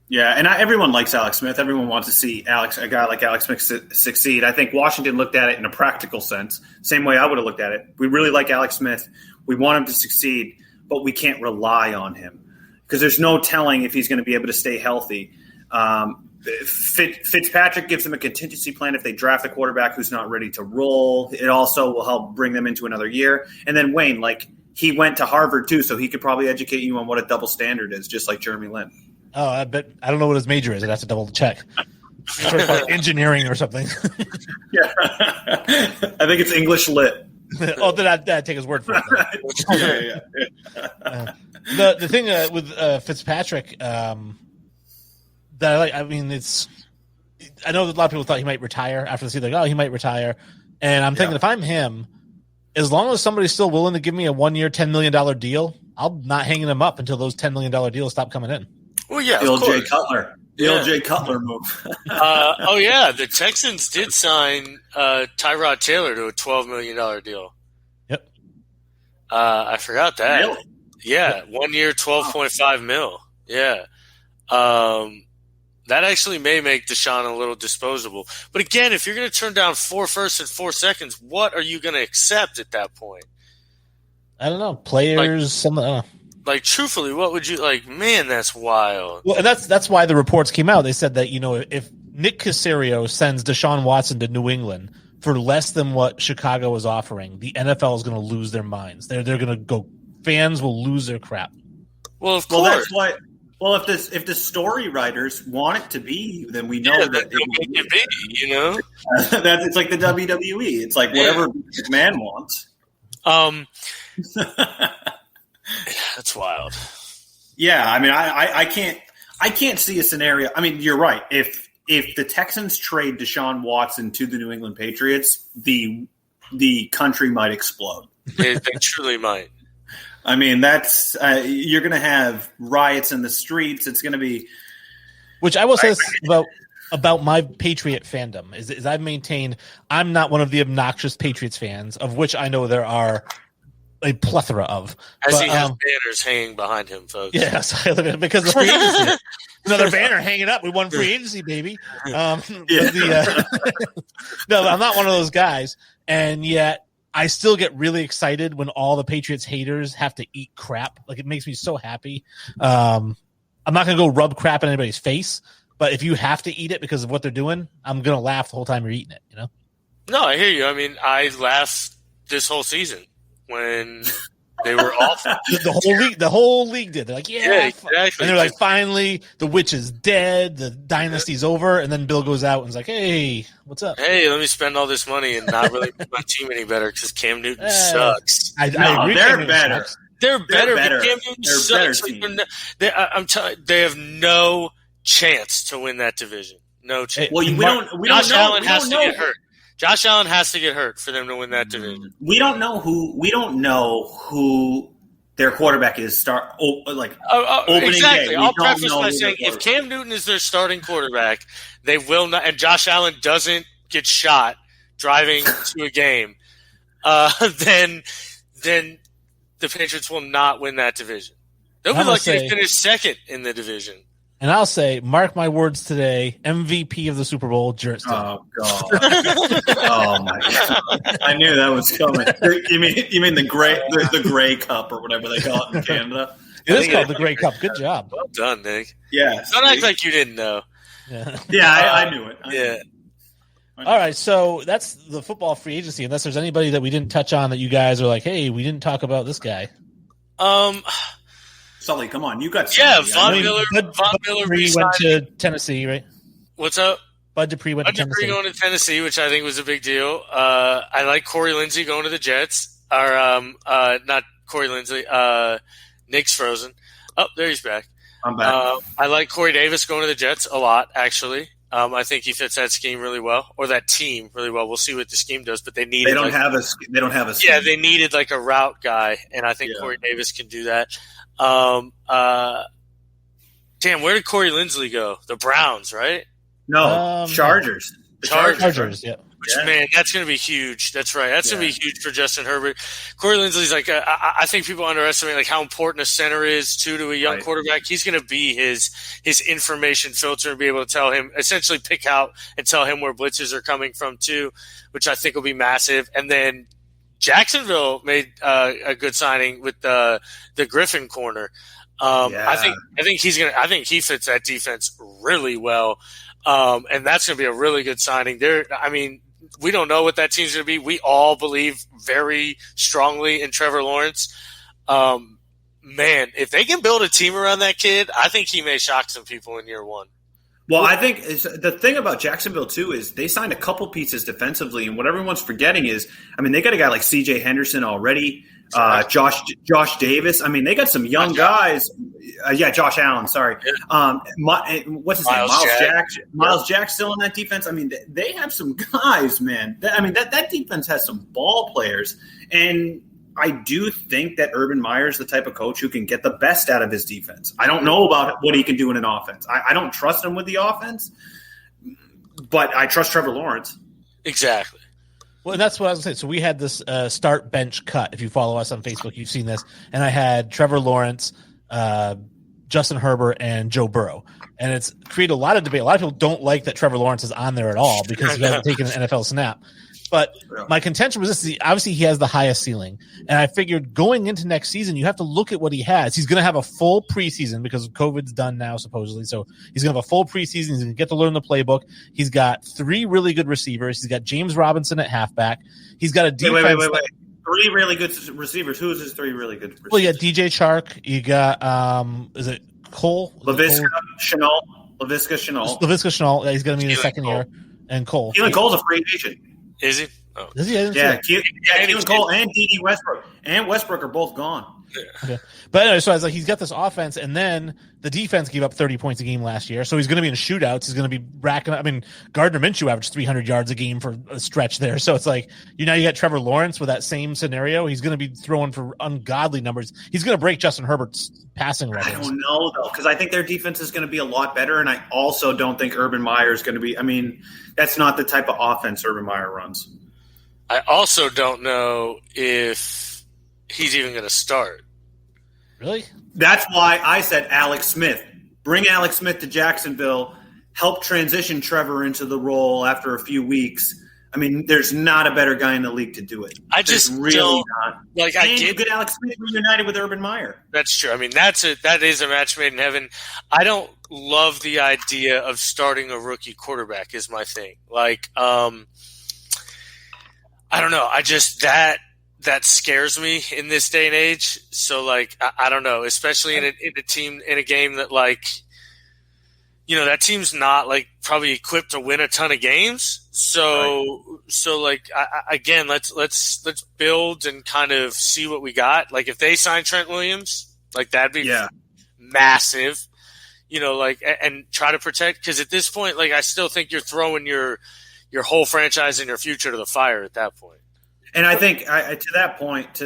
Yeah, and everyone likes Alex Smith. Everyone wants to see a guy like Alex Smith succeed. I think Washington looked at it in a practical sense, same way I would have looked at it. We really like Alex Smith. We want him to succeed, but we can't rely on him because there's no telling if he's going to be able to stay healthy. Fitzpatrick gives them a contingency plan if they draft a quarterback who's not ready to roll. It also will help bring them into another year. And then Wayne, he went to Harvard too, so he could probably educate you on what a double standard is, just like Jeremy Lin. Oh, I bet I don't know what his major is. I'd have to double check. Engineering or something. Yeah, I think it's English Lit. Then I'd take his word for it. Yeah. The thing with Fitzpatrick that I like, I mean, I know that a lot of people thought he might retire after the season. Like, oh, he might retire. And I'm thinking if I'm him, as long as somebody's still willing to give me a 1-year, $10 million deal, I'm not hanging him up until those $10 million deals stop coming in. Well, yeah, the old Jay Cutler. The old Jay Cutler move. The Texans did sign Tyrod Taylor to a $12 million deal. Yep. I forgot that. Really? Yeah, 1 year, $12.5 million. Yeah. That actually may make Deshaun a little disposable. But again, if you're going to turn down 4 firsts and 4 seconds, what are you going to accept at that point? I don't know. Players, something. Like, truthfully, what would you like? Man, that's wild. Well, and that's why the reports came out. They said that if Nick Caserio sends Deshaun Watson to New England for less than what Chicago was offering, the NFL is going to lose their minds. They're going to go. Fans will lose their crap. Well, of course. Well, that's why. Well, if the story writers want it to be, then we know that it will be. You know, that it's like the WWE. It's like whatever McMahon wants. That's wild. Yeah, I mean, I can't see a scenario. I mean, you're right. If the Texans trade Deshaun Watson to the New England Patriots, the country might explode. They truly might. I mean, that's you're going to have riots in the streets. It's going to be. Which I will say about my Patriot fandom is I've maintained I'm not one of the obnoxious Patriots fans, of which I know there are a plethora of. He has banners hanging behind him, folks. Yes, because of free agency. Another banner hanging up. We won free agency, baby. No, I'm not one of those guys, and yet I still get really excited when all the Patriots haters have to eat crap. Like, it makes me so happy. I'm not going to go rub crap in anybody's face, but if you have to eat it because of what they're doing, I'm going to laugh the whole time you're eating it, you know? No, I hear you. I mean, I laughed this whole season when they were awful. The whole league did. They're like, yeah, exactly. And they're like, finally, the witch is dead, the dynasty's over, and then Bill goes out and is like, hey, what's up? Hey, let me spend all this money and not really make my team any better because Cam Newton sucks. I agree. They're better. They're better, but Cam Newton sucks. They have no chance to win that division. No chance. Well, we don't know. Josh Allen has to get hurt. Josh Allen has to get hurt for them to win that division. We don't know who their quarterback is. Opening exactly. day. I'll preface by saying if Cam Newton is their starting quarterback, they will not. And Josh Allen doesn't get shot driving to a game, then the Patriots will not win that division. They'll be lucky to finish second in the division. And I'll say, mark my words today, MVP of the Super Bowl, Jarrett Stidham. Oh, God. Oh, my God. I knew that was coming. You mean the gray cup or whatever they call it in Canada? It is called the Grey Cup. Good job. Well done, Nick. Yeah. Don't act like you didn't know. Yeah, I knew it. All right, so that's the football free agency. Unless there's anybody that we didn't touch on that you guys are like, hey, we didn't talk about this guy. Sully, come on. You got Von Miller. Von Miller went to Tennessee, right? What's up? Bud Dupree went to Tennessee. Going to Tennessee, which I think was a big deal. I like Corey Lindsey going to the Jets. Or not Corey Lindsey. Nick's frozen. Oh, there he's back. I'm back. I like Corey Davis going to the Jets a lot, actually. I think he fits that scheme really well, or that team really well. We'll see what the scheme does, but they don't have a scheme. Yeah, they needed like a route guy, and I think Corey Davis can do that. Damn, where did Corey Linsley go? The Browns, right? No, Chargers. Chargers, yeah. Man, that's going to be huge. That's right. That's going to be huge for Justin Herbert. Corey Linsley's like, I think people underestimate like how important a center is to a young quarterback. He's going to be his information filter and be able to tell him, essentially pick out and tell him where blitzes are coming from too, which I think will be massive. And then Jacksonville made a good signing with the Griffin corner. I think he fits that defense really well. And that's going to be a really good signing there. I mean, we don't know what that team's going to be. We all believe very strongly in Trevor Lawrence. Man, if they can build a team around that kid, I think he may shock some people in year one. Well, I think the thing about Jacksonville, too, is they signed a couple pieces defensively, and what everyone's forgetting is, I mean, they got a guy like C.J. Henderson already. Josh Davis. I mean, they got some young guys. Josh Allen. Sorry. Yeah. What's his name? Miles Jack still in that defense. I mean, they have some guys, man. That defense has some ball players, and I do think that Urban Meyer is the type of coach who can get the best out of his defense. I don't know about what he can do in an offense. I don't trust him with the offense, but I trust Trevor Lawrence. Exactly. Well, and that's what I was going to say. So we had this start bench cut. If you follow us on Facebook, you've seen this. And I had Trevor Lawrence, Justin Herbert, and Joe Burrow. And it's created a lot of debate. A lot of people don't like that Trevor Lawrence is on there at all because he hasn't taken an NFL snap. But my contention was this. Obviously, he has the highest ceiling. And I figured going into next season, you have to look at what he has. He's going to have a full preseason because COVID's done now, supposedly. So he's going to have a full preseason. He's going to get to learn the playbook. He's got 3 really good receivers. He's got James Robinson at halfback. He's got a defense. Wait. 3 really good receivers. Who is his 3 really good receivers? Well, yeah, DJ Chark. You got, is it Cole? Laviska Shenault. He's going to be in his second year. And Cole. Keelan Cole's a free agent. Is he? Oh. Is he? Keelan Cole and D.D. Westbrook. And Westbrook are both gone. Okay. But anyway, so I was like, he's got this offense, and then the defense gave up 30 points a game last year. So he's going to be in shootouts. He's going to be racking up. I mean, Gardner Minshew averaged 300 yards a game for a stretch there. So it's like, you got Trevor Lawrence with that same scenario. He's going to be throwing for ungodly numbers. He's going to break Justin Herbert's passing records. I don't know, though, because I think their defense is going to be a lot better, and I also don't think Urban Meyer is going to be – I mean, that's not the type of offense Urban Meyer runs. I also don't know if he's even going to start. Really? That's why I said Alex Smith. Bring Alex Smith to Jacksonville. Help transition Trevor into the role after a few weeks. I mean, there's not a better guy in the league to do it. I just really don't, not. Like, I get good Alex Smith reunited with Urban Meyer. That's true. I mean, that is a match made in heaven. I don't love the idea of starting a rookie quarterback. Is my thing. Like, I don't know. I just that scares me in this day and age. So, like, I don't know, especially in a team in a game that, like, that team's not, like, probably equipped to win a ton of games. So like, again, let's build and kind of see what we got. Like, if they sign Trent Williams, like, that'd be massive. Like, and try to protect, because at this point, like, I still think you're throwing your whole franchise and your future to the fire at that point. And I think to that point,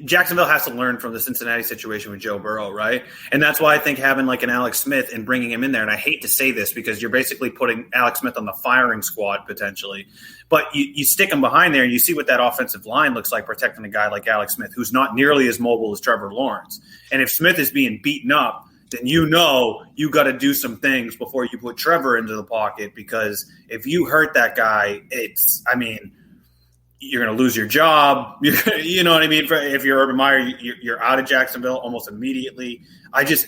Jacksonville has to learn from the Cincinnati situation with Joe Burrow, right? And that's why I think having like an Alex Smith and bringing him in there, and I hate to say this because you're basically putting Alex Smith on the firing squad potentially, but you stick him behind there and you see what that offensive line looks like protecting a guy like Alex Smith, who's not nearly as mobile as Trevor Lawrence. And if Smith is being beaten up, then you got to do some things before you put Trevor into the pocket, because if you hurt that guy, you're going to lose your job. You know what I mean? If you're Urban Meyer, you're out of Jacksonville almost immediately.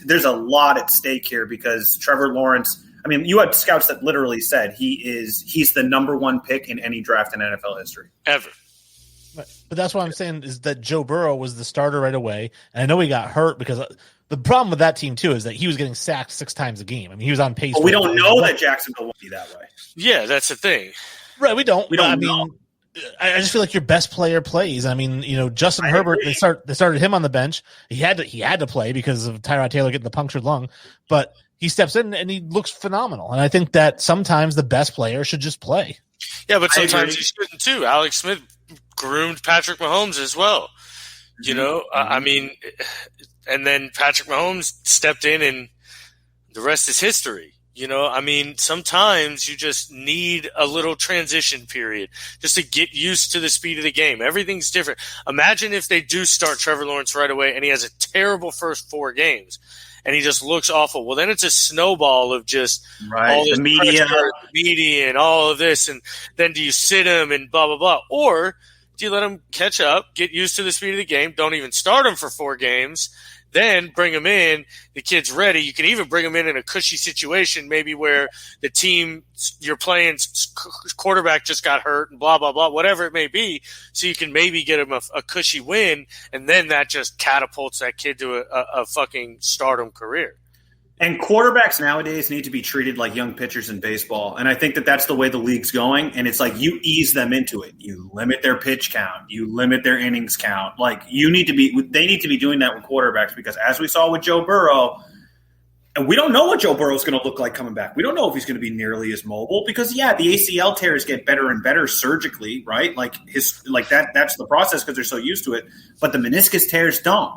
There's a lot at stake here because Trevor Lawrence, I mean, you had scouts that literally said he's the number 1 pick in any draft in NFL history. Ever. But that's what I'm saying is that Joe Burrow was the starter right away. And I know he got hurt because the problem with that team, too, is that he was getting sacked 6 times a game. I mean, he was on pace. But we don't know that Jacksonville will be that way. Yeah, that's the thing. Right, we don't know. I mean, I just feel like your best player plays. I mean, Justin Herbert, they started him on the bench. He had to play because of Tyrod Taylor getting the punctured lung, but he steps in and he looks phenomenal. And I think that sometimes the best player should just play. Yeah, but sometimes he shouldn't too. Alex Smith groomed Patrick Mahomes as well. I mean, and then Patrick Mahomes stepped in and the rest is history. I mean, sometimes you just need a little transition period just to get used to the speed of the game. Everything's different. Imagine if they do start Trevor Lawrence right away and he has a terrible first 4 games and he just looks awful. Well, then it's a snowball of just all this media and all of this. And then do you sit him and blah, blah, blah? Or do you let him catch up, get used to the speed of the game, don't even start him for 4 games, then bring him in, the kid's ready. You can even bring him in a cushy situation, maybe where the team you're playing quarterback just got hurt and blah, blah, blah, whatever it may be. So you can maybe get him a cushy win, and then that just catapults that kid to a fucking stardom career. And quarterbacks nowadays need to be treated like young pitchers in baseball. And I think that that's the way the league's going. And it's like you ease them into it. You limit their pitch count. You limit their innings count. Like they need to be doing that with quarterbacks because as we saw with Joe Burrow, and we don't know what Joe Burrow is going to look like coming back. We don't know if he's going to be nearly as mobile because, the ACL tears get better and better surgically, right? That's the process because they're so used to it. But the meniscus tears don't.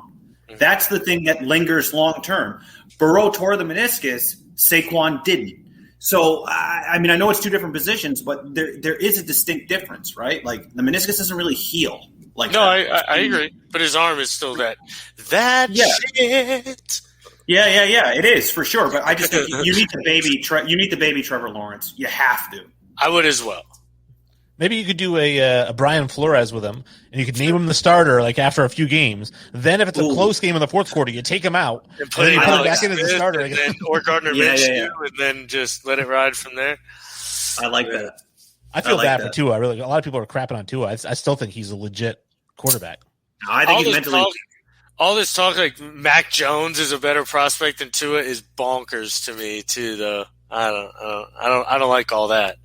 That's the thing that lingers long term. Burrow tore the meniscus, Saquon didn't. So, I know it's two different positions, but there is a distinct difference, right? Like the meniscus doesn't really heal. I agree, but his arm is still that shit. Yeah, it is for sure. But I just think you need the baby Trevor Lawrence. You have to. I would as well. Maybe you could do a Brian Flores with him, and you could name him the starter after a few games. Then, if it's a close game in the fourth quarter, you take him out and then you put him back into the starter, or Gardner Minshew, and then just let it ride from there. I like that. I feel bad for Tua. A lot of people are crapping on Tua. I still think he's a legit quarterback. I think he's mentally. All this talk like Mac Jones is a better prospect than Tua is bonkers to me too. Though I don't like all that.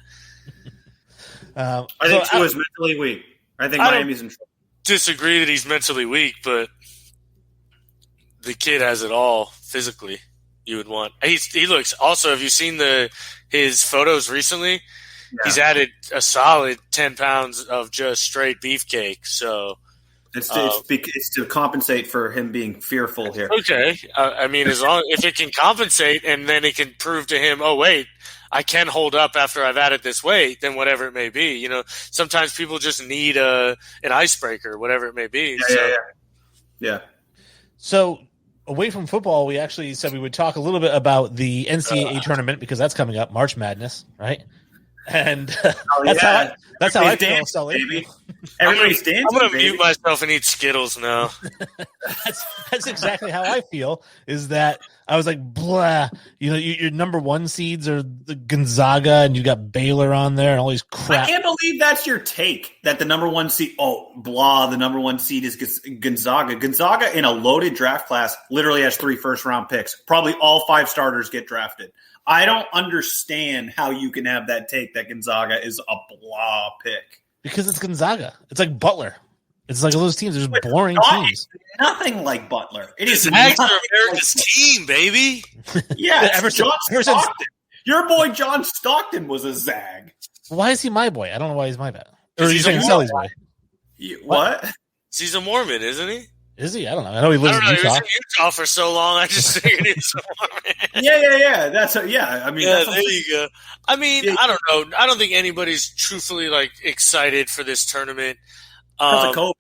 I think Tua's mentally weak. I think Miami's in trouble. Disagree that he's mentally weak, but the kid has it all physically. You would want. He looks. Also, have you seen his photos recently? Yeah. He's added a solid 10 pounds of just straight beefcake. So it's to compensate for him being fearful here. Okay, as long if it can compensate, and then it can prove to him, oh wait, I can hold up after I've added this weight, then whatever it may be. Sometimes people just need an icebreaker, whatever it may be. Yeah. So away from football, we actually said we would talk a little bit about the NCAA tournament because that's coming up, March Madness, right? And that's how I feel. Baby. Everybody's dancing. I'm going to mute myself and eat Skittles now. that's exactly how I feel. Is that I was like, blah. Your number one seeds are the Gonzaga, and you got Baylor on there, and all these crap. I can't believe that's your take. That the number one seed. Oh, blah. The number one seed is Gonzaga. Gonzaga in a loaded draft class literally has 3 first-round picks. Probably all 5 starters get drafted. I don't understand how you can have that take that Gonzaga is a blah pick. Because it's Gonzaga. It's like Butler. It's like those teams. There's boring teams. Nothing like Butler. It is Zags are America's team, baby. Yeah, ever since your boy John Stockton was a Zag. Why is he my boy? I don't know why he's my bet. Or are you saying Sully's boy? What? He's a Mormon, isn't he? Is he? I don't know. I know he lives in Utah. He was in Utah for so long. I just figured he was a Mormon. Yeah. There you go. I don't know. I don't think anybody's truthfully excited for this tournament. Because of COVID.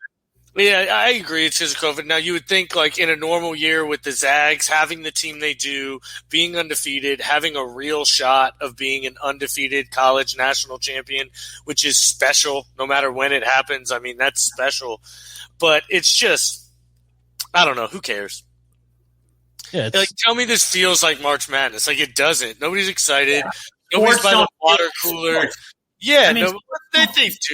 Yeah, I agree. It's because of COVID. Now, you would think in a normal year with the Zags having the team they do, being undefeated, having a real shot of being an undefeated college national champion, which is special no matter when it happens. That's special. But it's just, I don't know. Who cares? Yeah, tell me this feels like March Madness. It doesn't. Nobody's excited. Yeah. Nobody's by the water cooler. Yeah, they do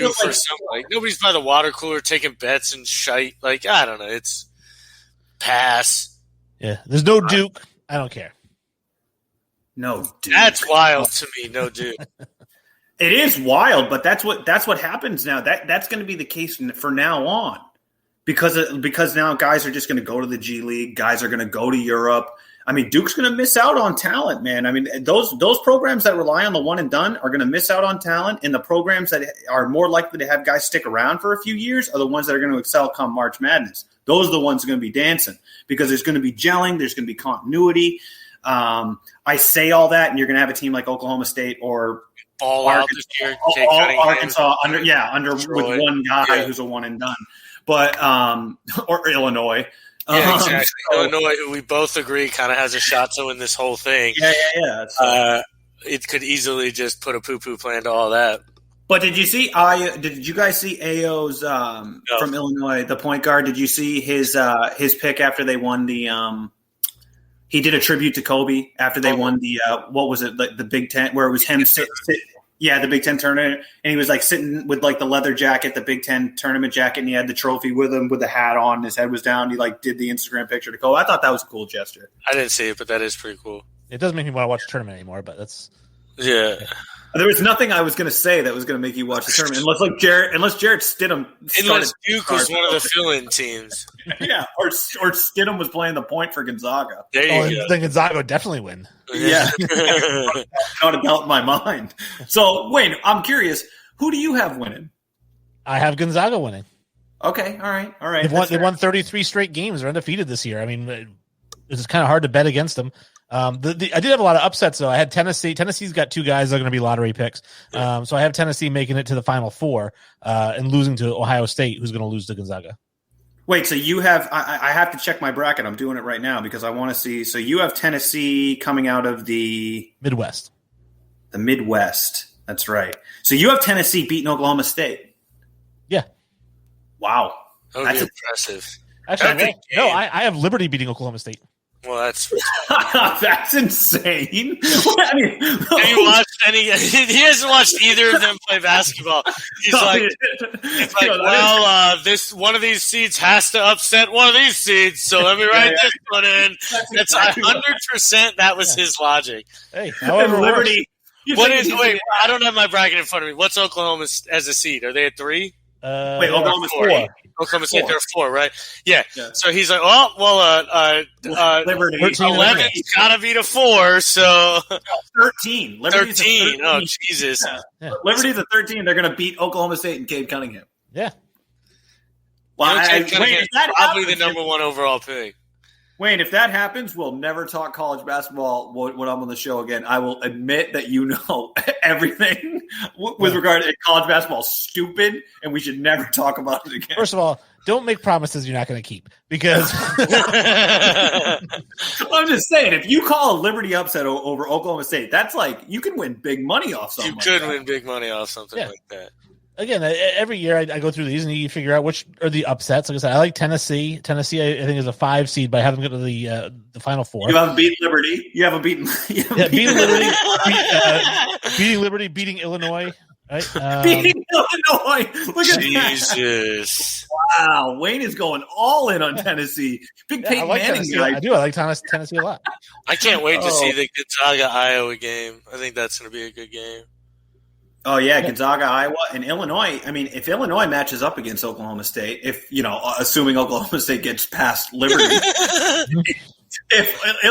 for something. Nobody's by the water cooler taking bets and shite. I don't know. It's pass. Yeah, there's no Duke. I don't care. No Duke. That's wild to me. No Duke. It is wild, but that's what happens now. That's going to be the case for now on. Because now guys are just going to go to the G League. Guys are going to go to Europe. Duke's going to miss out on talent, man. Those programs that rely on the one and done are going to miss out on talent, and the programs that are more likely to have guys stick around for a few years are the ones that are going to excel come March Madness. Those are the ones that are going to be dancing because there's going to be gelling, there's going to be continuity. I say all that, and you're going to have a team like Oklahoma State or Arkansas under with one guy who's a one and done. But or Illinois. Yeah, exactly. Illinois, who we both agree kind of has a shot to win this whole thing. Yeah. It could easily just put a poo-poo plan to all that. But did you see? Did you guys see Ayo's from Illinois, the point guard? Did you see his pick after they won the? He did a tribute to Kobe after they won the what was it, the Big Ten, where it was him Yeah, the Big Ten tournament, and he was like sitting with like the leather jacket, the Big Ten tournament jacket, and he had the trophy with him with the hat on. His head was down. He like did the Instagram picture to go. I thought that was a cool gesture. I didn't see it, but that is pretty cool. It doesn't make me want to watch the tournament anymore, but that's yeah. There was nothing I was going to say that was going to make you watch the tournament, unless Jarrett Stidham, unless Duke was one of the fill-in teams. Yeah, or Stidham was playing the point for Gonzaga. There you go. Then Gonzaga would definitely win. Yeah, not a doubt in my mind. So, Wayne, I'm curious, who do you have winning? I have Gonzaga winning. Okay, all right. They won 33 straight games. They're undefeated this year. I mean, it's kind of hard to bet against them. I did have a lot of upsets, though. I had Tennessee. Tennessee's got two guys that are going to be lottery picks. So I have Tennessee making it to the Final Four and losing to Ohio State, who's going to lose to Gonzaga. Wait, so you have – I have to check my bracket. I'm doing it right now because I want to see – so you have Tennessee coming out of the – Midwest. The Midwest. That's right. So you have Tennessee beating Oklahoma State. Yeah. Wow. That's impressive. Actually, I have Liberty beating Oklahoma State. Well, that's that's insane. I mean, he hasn't watched either of them play basketball. He's like, this one of these seeds has to upset one of these seeds, so let me write this one in. That's 100%. That was his logic. Hey, however, Liberty. Wait, I don't have my bracket in front of me. What's Oklahoma as a seed? Are they at 3? Wait, Oklahoma's 4. Oklahoma State, they're 4, right? Yeah. So he's like, Liberty 11's got to be the 4, so 13. 13. Oh, Jesus. Yeah. Liberty's at 13. They're going to beat Oklahoma State and Cade Cunningham. Yeah. Well, probably the number 1 overall pick. Wayne, if that happens, we'll never talk college basketball when I'm on the show again. I will admit that you know everything with regard to college basketball. Stupid, and we should never talk about it again. First of all, don't make promises you're not going to keep because I'm just saying, if you call a Liberty upset over Oklahoma State, that's like you can win big money off something. You could win big money off something like that. Again, every year I go through these and you figure out which are the upsets. Like I said, I like Tennessee. Tennessee, I think, is a 5 seed, but I haven't got to the Final Four. You haven't beaten Liberty. You haven't beaten. Beating Liberty, beating Liberty, beating Illinois. Right? Beating Illinois. Look at Jesus. that. Wow, Wayne is going all in on Tennessee. Big Peyton Manning guy. I do. I like Tennessee a lot. I can't wait to see the Gonzaga Iowa game. I think that's going to be a good game. Oh, yeah, Gonzaga, Iowa, and Illinois. I mean, if Illinois matches up against Oklahoma State, assuming Oklahoma State gets past Liberty, if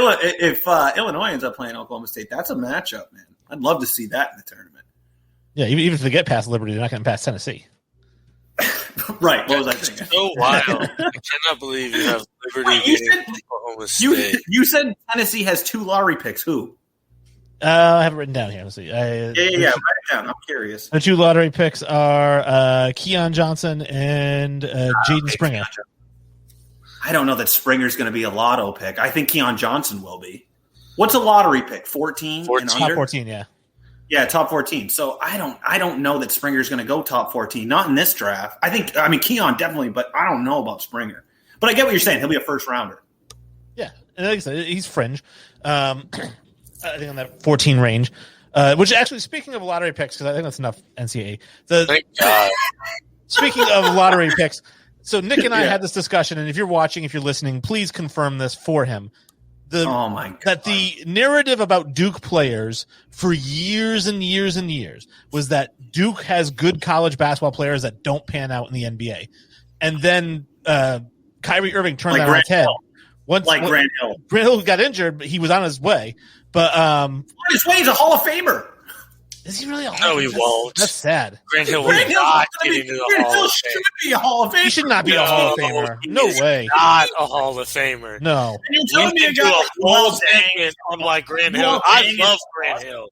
Illinois ends up playing Oklahoma State, that's a matchup, man. I'd love to see that in the tournament. Yeah, even if they get past Liberty, they're not going to pass Tennessee. Right. What was I thinking? So wild. I cannot believe you have Liberty Oklahoma State. You said Tennessee has 2 lottery picks. Who? I have it written down here. Let's see. Yeah. Write it down. I'm curious. The 2 lottery picks are Keon Johnson and Jaden Springer. I don't know that Springer's going to be a lotto pick. I think Keon Johnson will be. What's a lottery pick? 14 and under? Top 14, yeah. Yeah, top 14. So I don't know that Springer's going to go top 14. Not in this draft. I mean Keon definitely, but I don't know about Springer. But I get what you're saying. He'll be a first rounder. Yeah, and like I said, he's fringe. I think on that 14 range, which actually, speaking of lottery picks, because I think that's enough NCAA. Thank God. Speaking of lottery picks, so Nick and I had this discussion, and if you're watching, if you're listening, please confirm this for him. Oh my God. That the narrative about Duke players for years and years and years was that Duke has good college basketball players that don't pan out in the NBA. And then Kyrie Irving turned that on its head. Grant Hill. Grant Hill got injured, but he was on his way. But his way, he's a Hall of Famer. Is he really a Hall of Famer? No, he won't. That's sad. Grant Hill will not get into the Hall of Fame. Should be a Hall of Famer. He should not be a Hall of Famer. No way. Not a Hall of Famer. No. And you're telling me a whole segment on why Grant Hill. I love Grant Hill.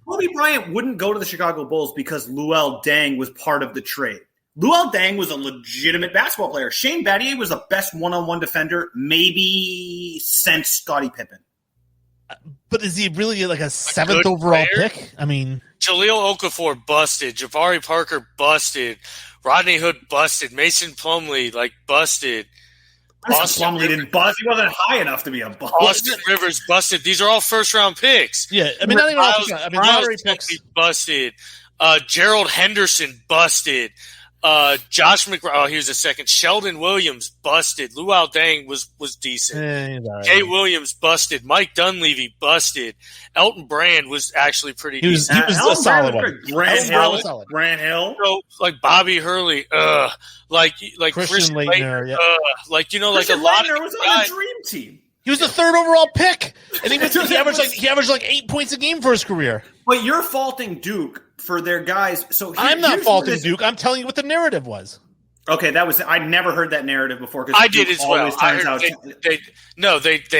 Kobe Bryant wouldn't go to the Chicago Bulls because Luol Deng was part of the trade. Luol Deng was a legitimate basketball player. Shane Battier was the best one-on-one defender maybe since Scottie Pippen. But is he really like a 7th overall pick? I mean, Jahlil Okafor busted. Jabari Parker busted. Rodney Hood busted. Mason Plumlee busted. Plumlee didn't bust. He wasn't high enough to be a bust. Austin Rivers busted. These are all first-round picks. Yeah, I mean, not even lottery picks. Busted. Gerald Henderson busted. Josh McBride, he was a second. Sheldon Williams busted. Luau Deng was decent. Right. Kay Williams busted. Mike Dunleavy busted. Elton Brand was actually pretty decent. He was a solid one. Grant Hill. So, like Bobby Hurley, like Christian Laettner, yeah. like Christian a lot Laettner of was on the dream team. He was the third overall pick, and he averaged like 8 points a game for his career. But you're faulting Duke for their guys. So I'm not faulting Duke. I'm telling you what the narrative was. Okay, I never heard that narrative before. I did as well. They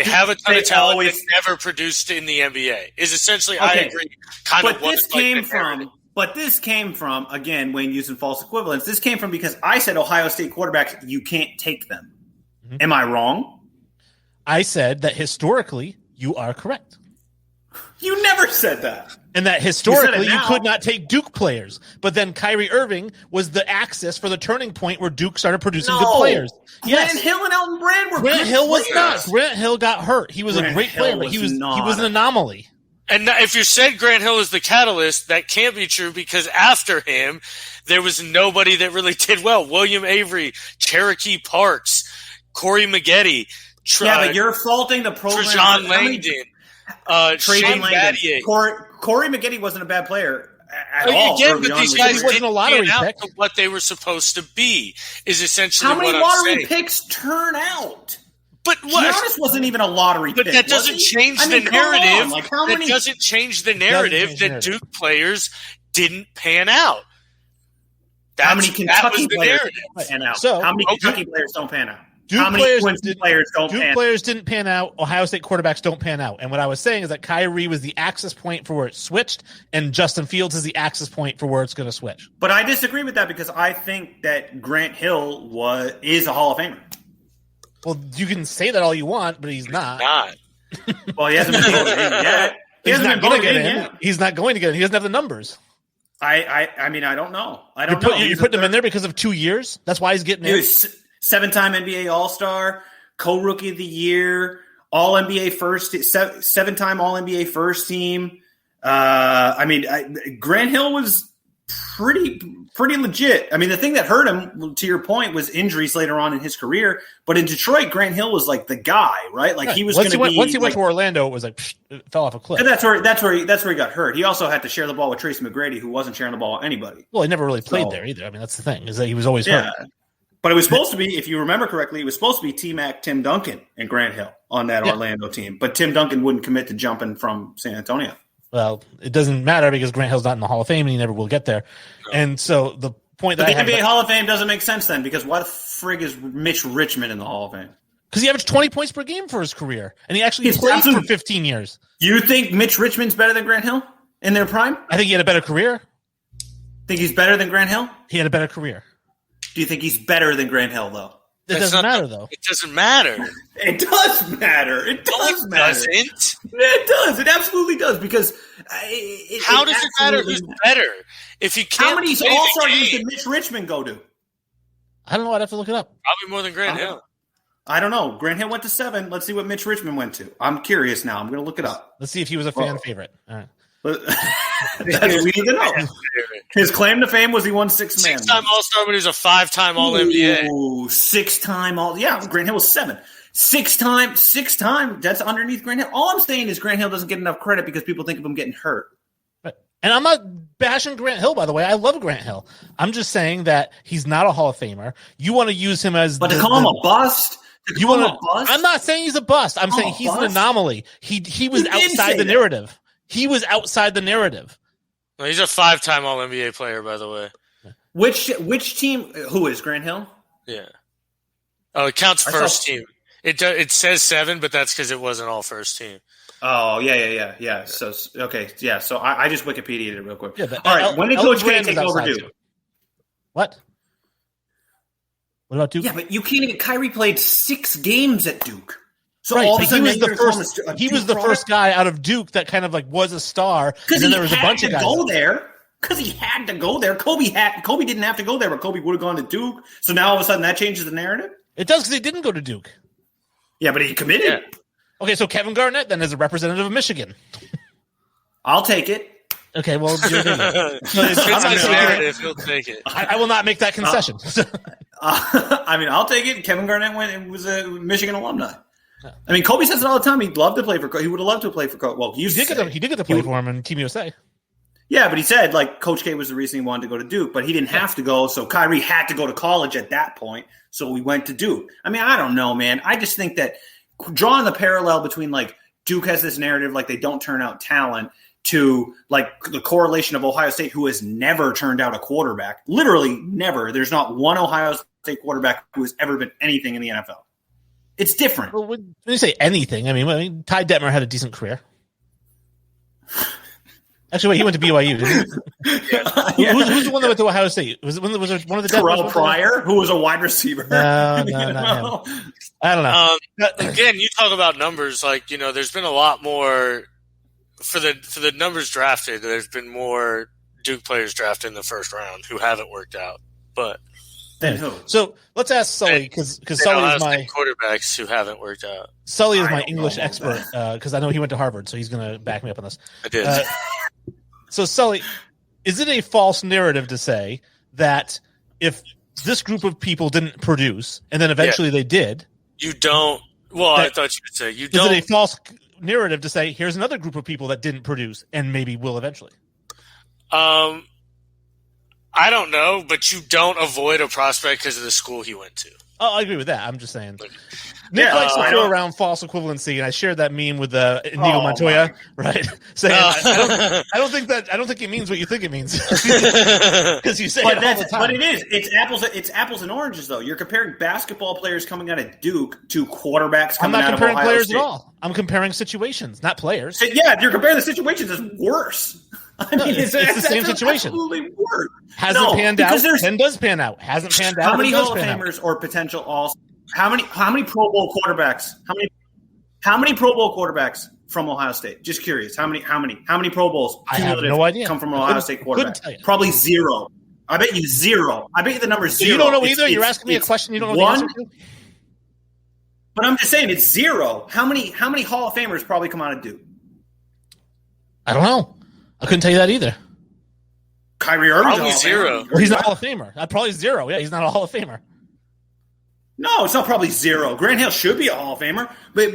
have a ton of talent that never produced in the NBA. Is essentially, I agree. But this came from, again, Wayne using false equivalence. This came from because I said Ohio State quarterbacks, you can't take them. Mm-hmm. Am I wrong? I said that historically, you are correct. You never said that. And that historically, you could not take Duke players. But then Kyrie Irving was the axis for the turning point where Duke started producing good players. Grant Hill and Elton Brand were Grant Hill was not. Grant Hill got hurt. He was a great player, but he was an anomaly. And if you said Grant Hill is the catalyst, that can't be true because after him, there was nobody that really did well. William Avery, Cherokee Parks, Corey Maggette. But you're faulting the program. Trajan Langdon. Shane Battier. Corey Maggette wasn't a bad player at all. Again, but these guys didn't pan out to what they were supposed to be, is essentially what I'm saying. How many lottery picks turn out? But Giannis wasn't even a lottery pick. But that doesn't change the narrative. That doesn't change the narrative that Duke players didn't pan out. How many Kentucky players pan out? How many Kentucky players don't pan out? Duke players didn't pan out. Ohio State quarterbacks don't pan out. And what I was saying is that Kyrie was the axis point for where it switched, and Justin Fields is the axis point for where it's going to switch. But I disagree with that because I think that Grant Hill is a Hall of Famer. Well, you can say that all you want, but he's not. Well, he hasn't been voted in yet. He's not going to get in. He's not going to get in. He doesn't have the numbers. I mean, I don't know. You're putting him in there because of 2 years? That's why he's getting in? 7-time NBA All-Star, co-rookie of the year, All-NBA first, 7-time All-NBA first team. Grant Hill was pretty legit. I mean, the thing that hurt him, to your point, was injuries later on in his career. But in Detroit, Grant Hill was like the guy, right? Like he was going to be. Once he went to Orlando, it was like it fell off a cliff. And that's where he got hurt. He also had to share the ball with Tracy McGrady, who wasn't sharing the ball with anybody. Well, he never really played there either. I mean, that's the thing, is that he was always hurt. But it was supposed to be, if you remember correctly, it was supposed to be T-Mac, Tim Duncan, and Grant Hill on that Orlando team. But Tim Duncan wouldn't commit to jumping from San Antonio. Well, it doesn't matter because Grant Hill's not in the Hall of Fame and he never will get there. No. And so the point but the NBA Hall of Fame doesn't make sense then because why the frig is Mitch Richmond in the Hall of Fame? Because he averaged 20 points per game for his career. And he actually played for 15 years. You think Mitch Richmond's better than Grant Hill in their prime? I think he had a better career. Think he's better than Grant Hill? He had a better career. Do you think he's better than Grant Hill, though? It doesn't matter, though. It doesn't matter. It does matter. It does matter. Doesn't. It does. It absolutely does. Because how does it matter who's better? If you can't, how many All-Star games did Mitch Richmond go to? I don't know. I'd have to look it up. Probably more than Grant Hill. I don't know. Grant Hill went to 7. Let's see what Mitch Richmond went to. I'm curious now. I'm going to look it up. Let's see if he was a fan favorite. All right. We need to know. His claim to fame was he won 6 man. 6-time All-Star, but he was a 5-time All-NBA. Ooh, 6-time All. Yeah, Grant Hill was 7. 6-time. That's underneath Grant Hill. All I'm saying is Grant Hill doesn't get enough credit because people think of him getting hurt. And I'm not bashing Grant Hill, by the way. I love Grant Hill. I'm just saying that he's not a Hall of Famer. You want to use him as, but to call him a bust. I'm not saying he's a bust. I'm saying he's an anomaly. He was outside the narrative. He was outside the narrative. No, he's a 5-time All-NBA player, by the way. Which team? Who is Grant Hill? Yeah. Oh, it counts first team. It says 7, but that's because it wasn't all first team. Oh, yeah. So, okay, yeah. So I just Wikipedia'd it real quick. Yeah, all right, when did Coach K take over Duke? Too. What about Duke? Yeah, but you can't even. Kyrie played 6 games at Duke. So right, all of a sudden, he was the first guy out of Duke that kind of like was a star. Because there was a bunch of guys go there. Because he had to go there. Kobe didn't have to go there, but Kobe would have gone to Duke. So now all of a sudden that changes the narrative. It does because he didn't go to Duke. Yeah, but he committed. Yeah. Okay, so Kevin Garnett then is a representative of Michigan. I'll take it. Okay, well, he'll take it. I will not make that concession. I'll take it. Kevin Garnett was a Michigan alumni. I mean, Kobe says it all the time. He'd love to play for. He would have loved to play for Coach. Well, he did get to play for him in Team USA. Yeah, but he said Coach K was the reason he wanted to go to Duke, but he didn't have to go. So Kyrie had to go to college at that point. So we went to Duke. I mean, I don't know, man. I just think that drawing the parallel between Duke has this narrative they don't turn out talent to the correlation of Ohio State, who has never turned out a quarterback, literally never. There's not one Ohio State quarterback who has ever been anything in the NFL. It's different. Well, when you say anything, I mean, Ty Detmer had a decent career. Actually, wait, he went to BYU, didn't he? Who's the one that went to Ohio State? Was there one of the Terrell Pryor, who was a wide receiver? No, not him. I don't know. Again, you talk about numbers. There's been a lot more for the numbers drafted. There's been more Duke players drafted in the first round who haven't worked out. But so let's ask Sully because Sully is my quarterbacks who haven't worked out. Sully is my English expert because I know he went to Harvard, so he's going to back me up on this. I did. So, Sully, is it a false narrative to say that if this group of people didn't produce and then eventually they did, you don't? Well, I thought you would say you don't. Is it a false narrative to say here's another group of people that didn't produce and maybe will eventually? I don't know, but you don't avoid a prospect because of the school he went to. Oh, I agree with that. I'm just saying. Nick likes to throw around false equivalency, and I shared that meme with Inigo Montoya, right? Saying I don't think it means what you think it means because you say it all the time. But it is. It's apples and oranges, though. You're comparing basketball players coming out of Duke to quarterbacks coming out of Ohio State. I'm not comparing players at all. I'm comparing situations, not players. Yeah, if you're comparing the situations, it's worse. I mean, it's the same situation. Absolutely worse. Hasn't panned out. Then does pan out. Hasn't panned out. How many Hall of Famers or potential all? How many Pro Bowl quarterbacks? How many Pro Bowl quarterbacks from Ohio State? Just curious. How many Pro Bowls? I have no idea. Come from Ohio State quarterbacks? Probably zero. I bet you zero. I bet you the number is zero. You don't know either. You're asking me a question you don't know the answer to. But I'm just saying it's zero. How many Hall of Famers probably come out of Duke? I don't know. I couldn't tell you that either. Kyrie Irving's probably zero. Well, he's not a Hall of Famer. Probably zero. Yeah, he's not a Hall of Famer. No, it's not probably zero. Grant Hill should be a Hall of Famer, but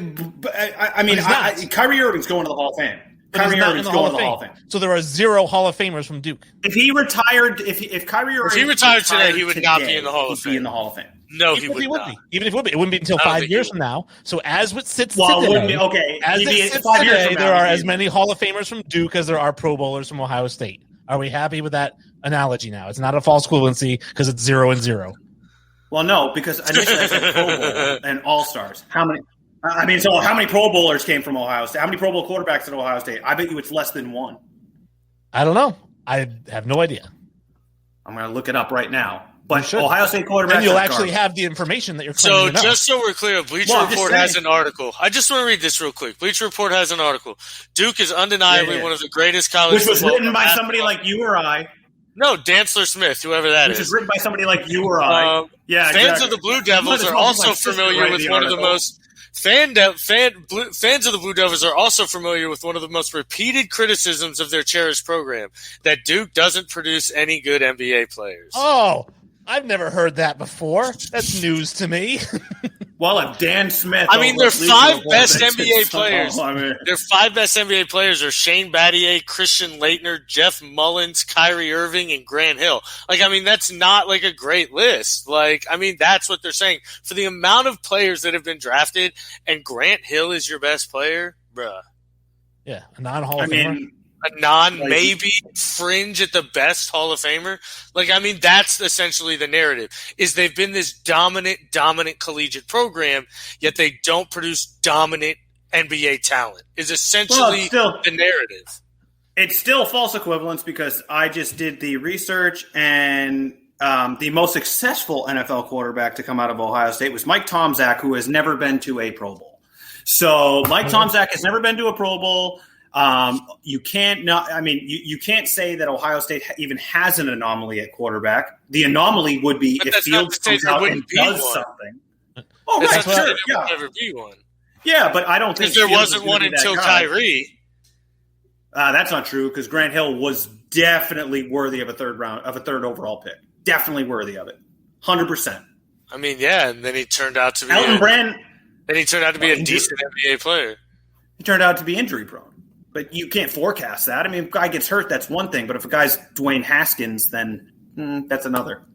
Kyrie Irving's going to the Hall of Fame. Kyrie Irving's going to the Hall of Fame. So there are zero Hall of Famers from Duke. If he retired, if Kyrie Irving retired today, he would not be in the Hall of Fame. He'd be in the Hall of Fame. No, he would not. Even if he would be, it wouldn't be until 5 years from now. So as it sits today, there are as many Hall of Famers from Duke as there are Pro Bowlers from Ohio State. Are we happy with that analogy now? It's not a false equivalency because it's 0 and 0. Well, no, because initially I said Pro Bowl and All-Stars. How many Pro Bowlers came from Ohio State? How many Pro Bowl quarterbacks at Ohio State? I bet you it's less than one. I don't know. I have no idea. I'm going to look it up right now. But Ohio State quarterbacks. And you'll actually have the information that you're claiming to know. Just so we're clear, Bleacher Report has an article. I just want to read this real quick. Bleacher Report has an article. Duke is undeniably one of the greatest college football. Which was written by somebody like you or I. No, Dantzler Smith, whoever that is. Which is written by somebody like you or I. Fans of the Blue Devils are also familiar with one of the most fans of the Blue Devils are also familiar with one of the most repeated criticisms of their cherished program, that Duke doesn't produce any good NBA players. Oh, I've never heard that before. That's news to me. Well, if Dan Smith, their five best NBA players. Their five best NBA players are Shane Battier, Christian Laettner, Jeff Mullins, Kyrie Irving, and Grant Hill. That's not a great list. That's what they're saying. For the amount of players that have been drafted, and Grant Hill is your best player, bruh. Yeah, a non-Hall of Famer. A maybe fringe at the best Hall of Famer. That's essentially the narrative, is they've been this dominant collegiate program, yet they don't produce dominant NBA talent, is essentially the narrative. It's still false equivalence because I just did the research, and the most successful NFL quarterback to come out of Ohio State was Mike Tomczak, who has never been to a Pro Bowl. So Mike Tomczak has never been to a Pro Bowl. You can't say that Ohio State even has an anomaly at quarterback. The anomaly would be if Fields comes out and does something. Oh, right. Sure. Yeah. Never be one. Yeah, but I don't think there wasn't one until Kyrie. That's not true because Grant Hill was definitely worthy of a third overall pick. Definitely worthy of it. 100%. I mean, yeah, and then he turned out to be Elton Brand. Then he turned out to be a decent NBA player. He turned out to be injury prone. But you can't forecast that. I mean, if a guy gets hurt, that's one thing. But if a guy's Dwayne Haskins, then that's another.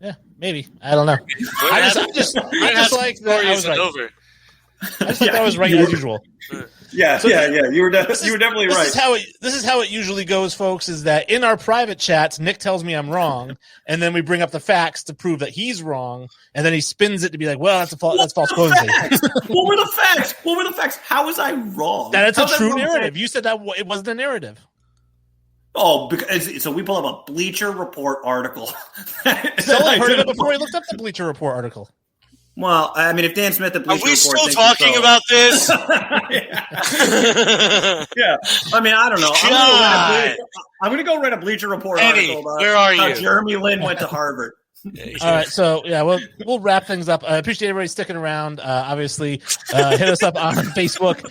Yeah, maybe. I don't know. I just like that I was right. Over. I just thought I was right as usual. Yeah. You were definitely right. This is how it usually goes, folks. Is that in our private chats, Nick tells me I'm wrong, and then we bring up the facts to prove that he's wrong, and then he spins it to be like, "Well, that's false closing." What were the facts? How was I wrong? That's a true narrative. You said that it wasn't a narrative. Oh, because so we pull up a Bleacher Report article. So I heard of it before I looked up the Bleacher Report article. Well, I mean, if Dan Smith at Bleacher Report... Are we still talking about this? Yeah. I mean, I don't know. I'm going to go read a Bleacher Report article about how Jeremy Lin went to Harvard. All right, so yeah, we'll wrap things up. I appreciate everybody sticking around. Obviously, hit us up on Facebook.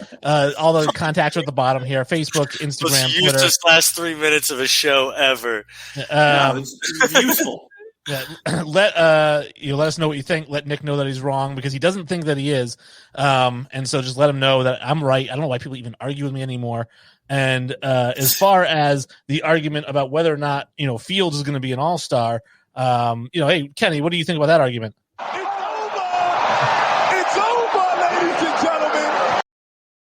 All the contacts are at the bottom here: Facebook, Instagram, Twitter. This last 3 minutes of a show ever. It's useful. Yeah, let us know what you think. Let Nick know that he's wrong because he doesn't think that he is. And so just let him know that I'm right. I don't know why people even argue with me anymore. And as far as the argument about whether or not Fields is going to be an all-star. Hey Kenny, what do you think about that argument?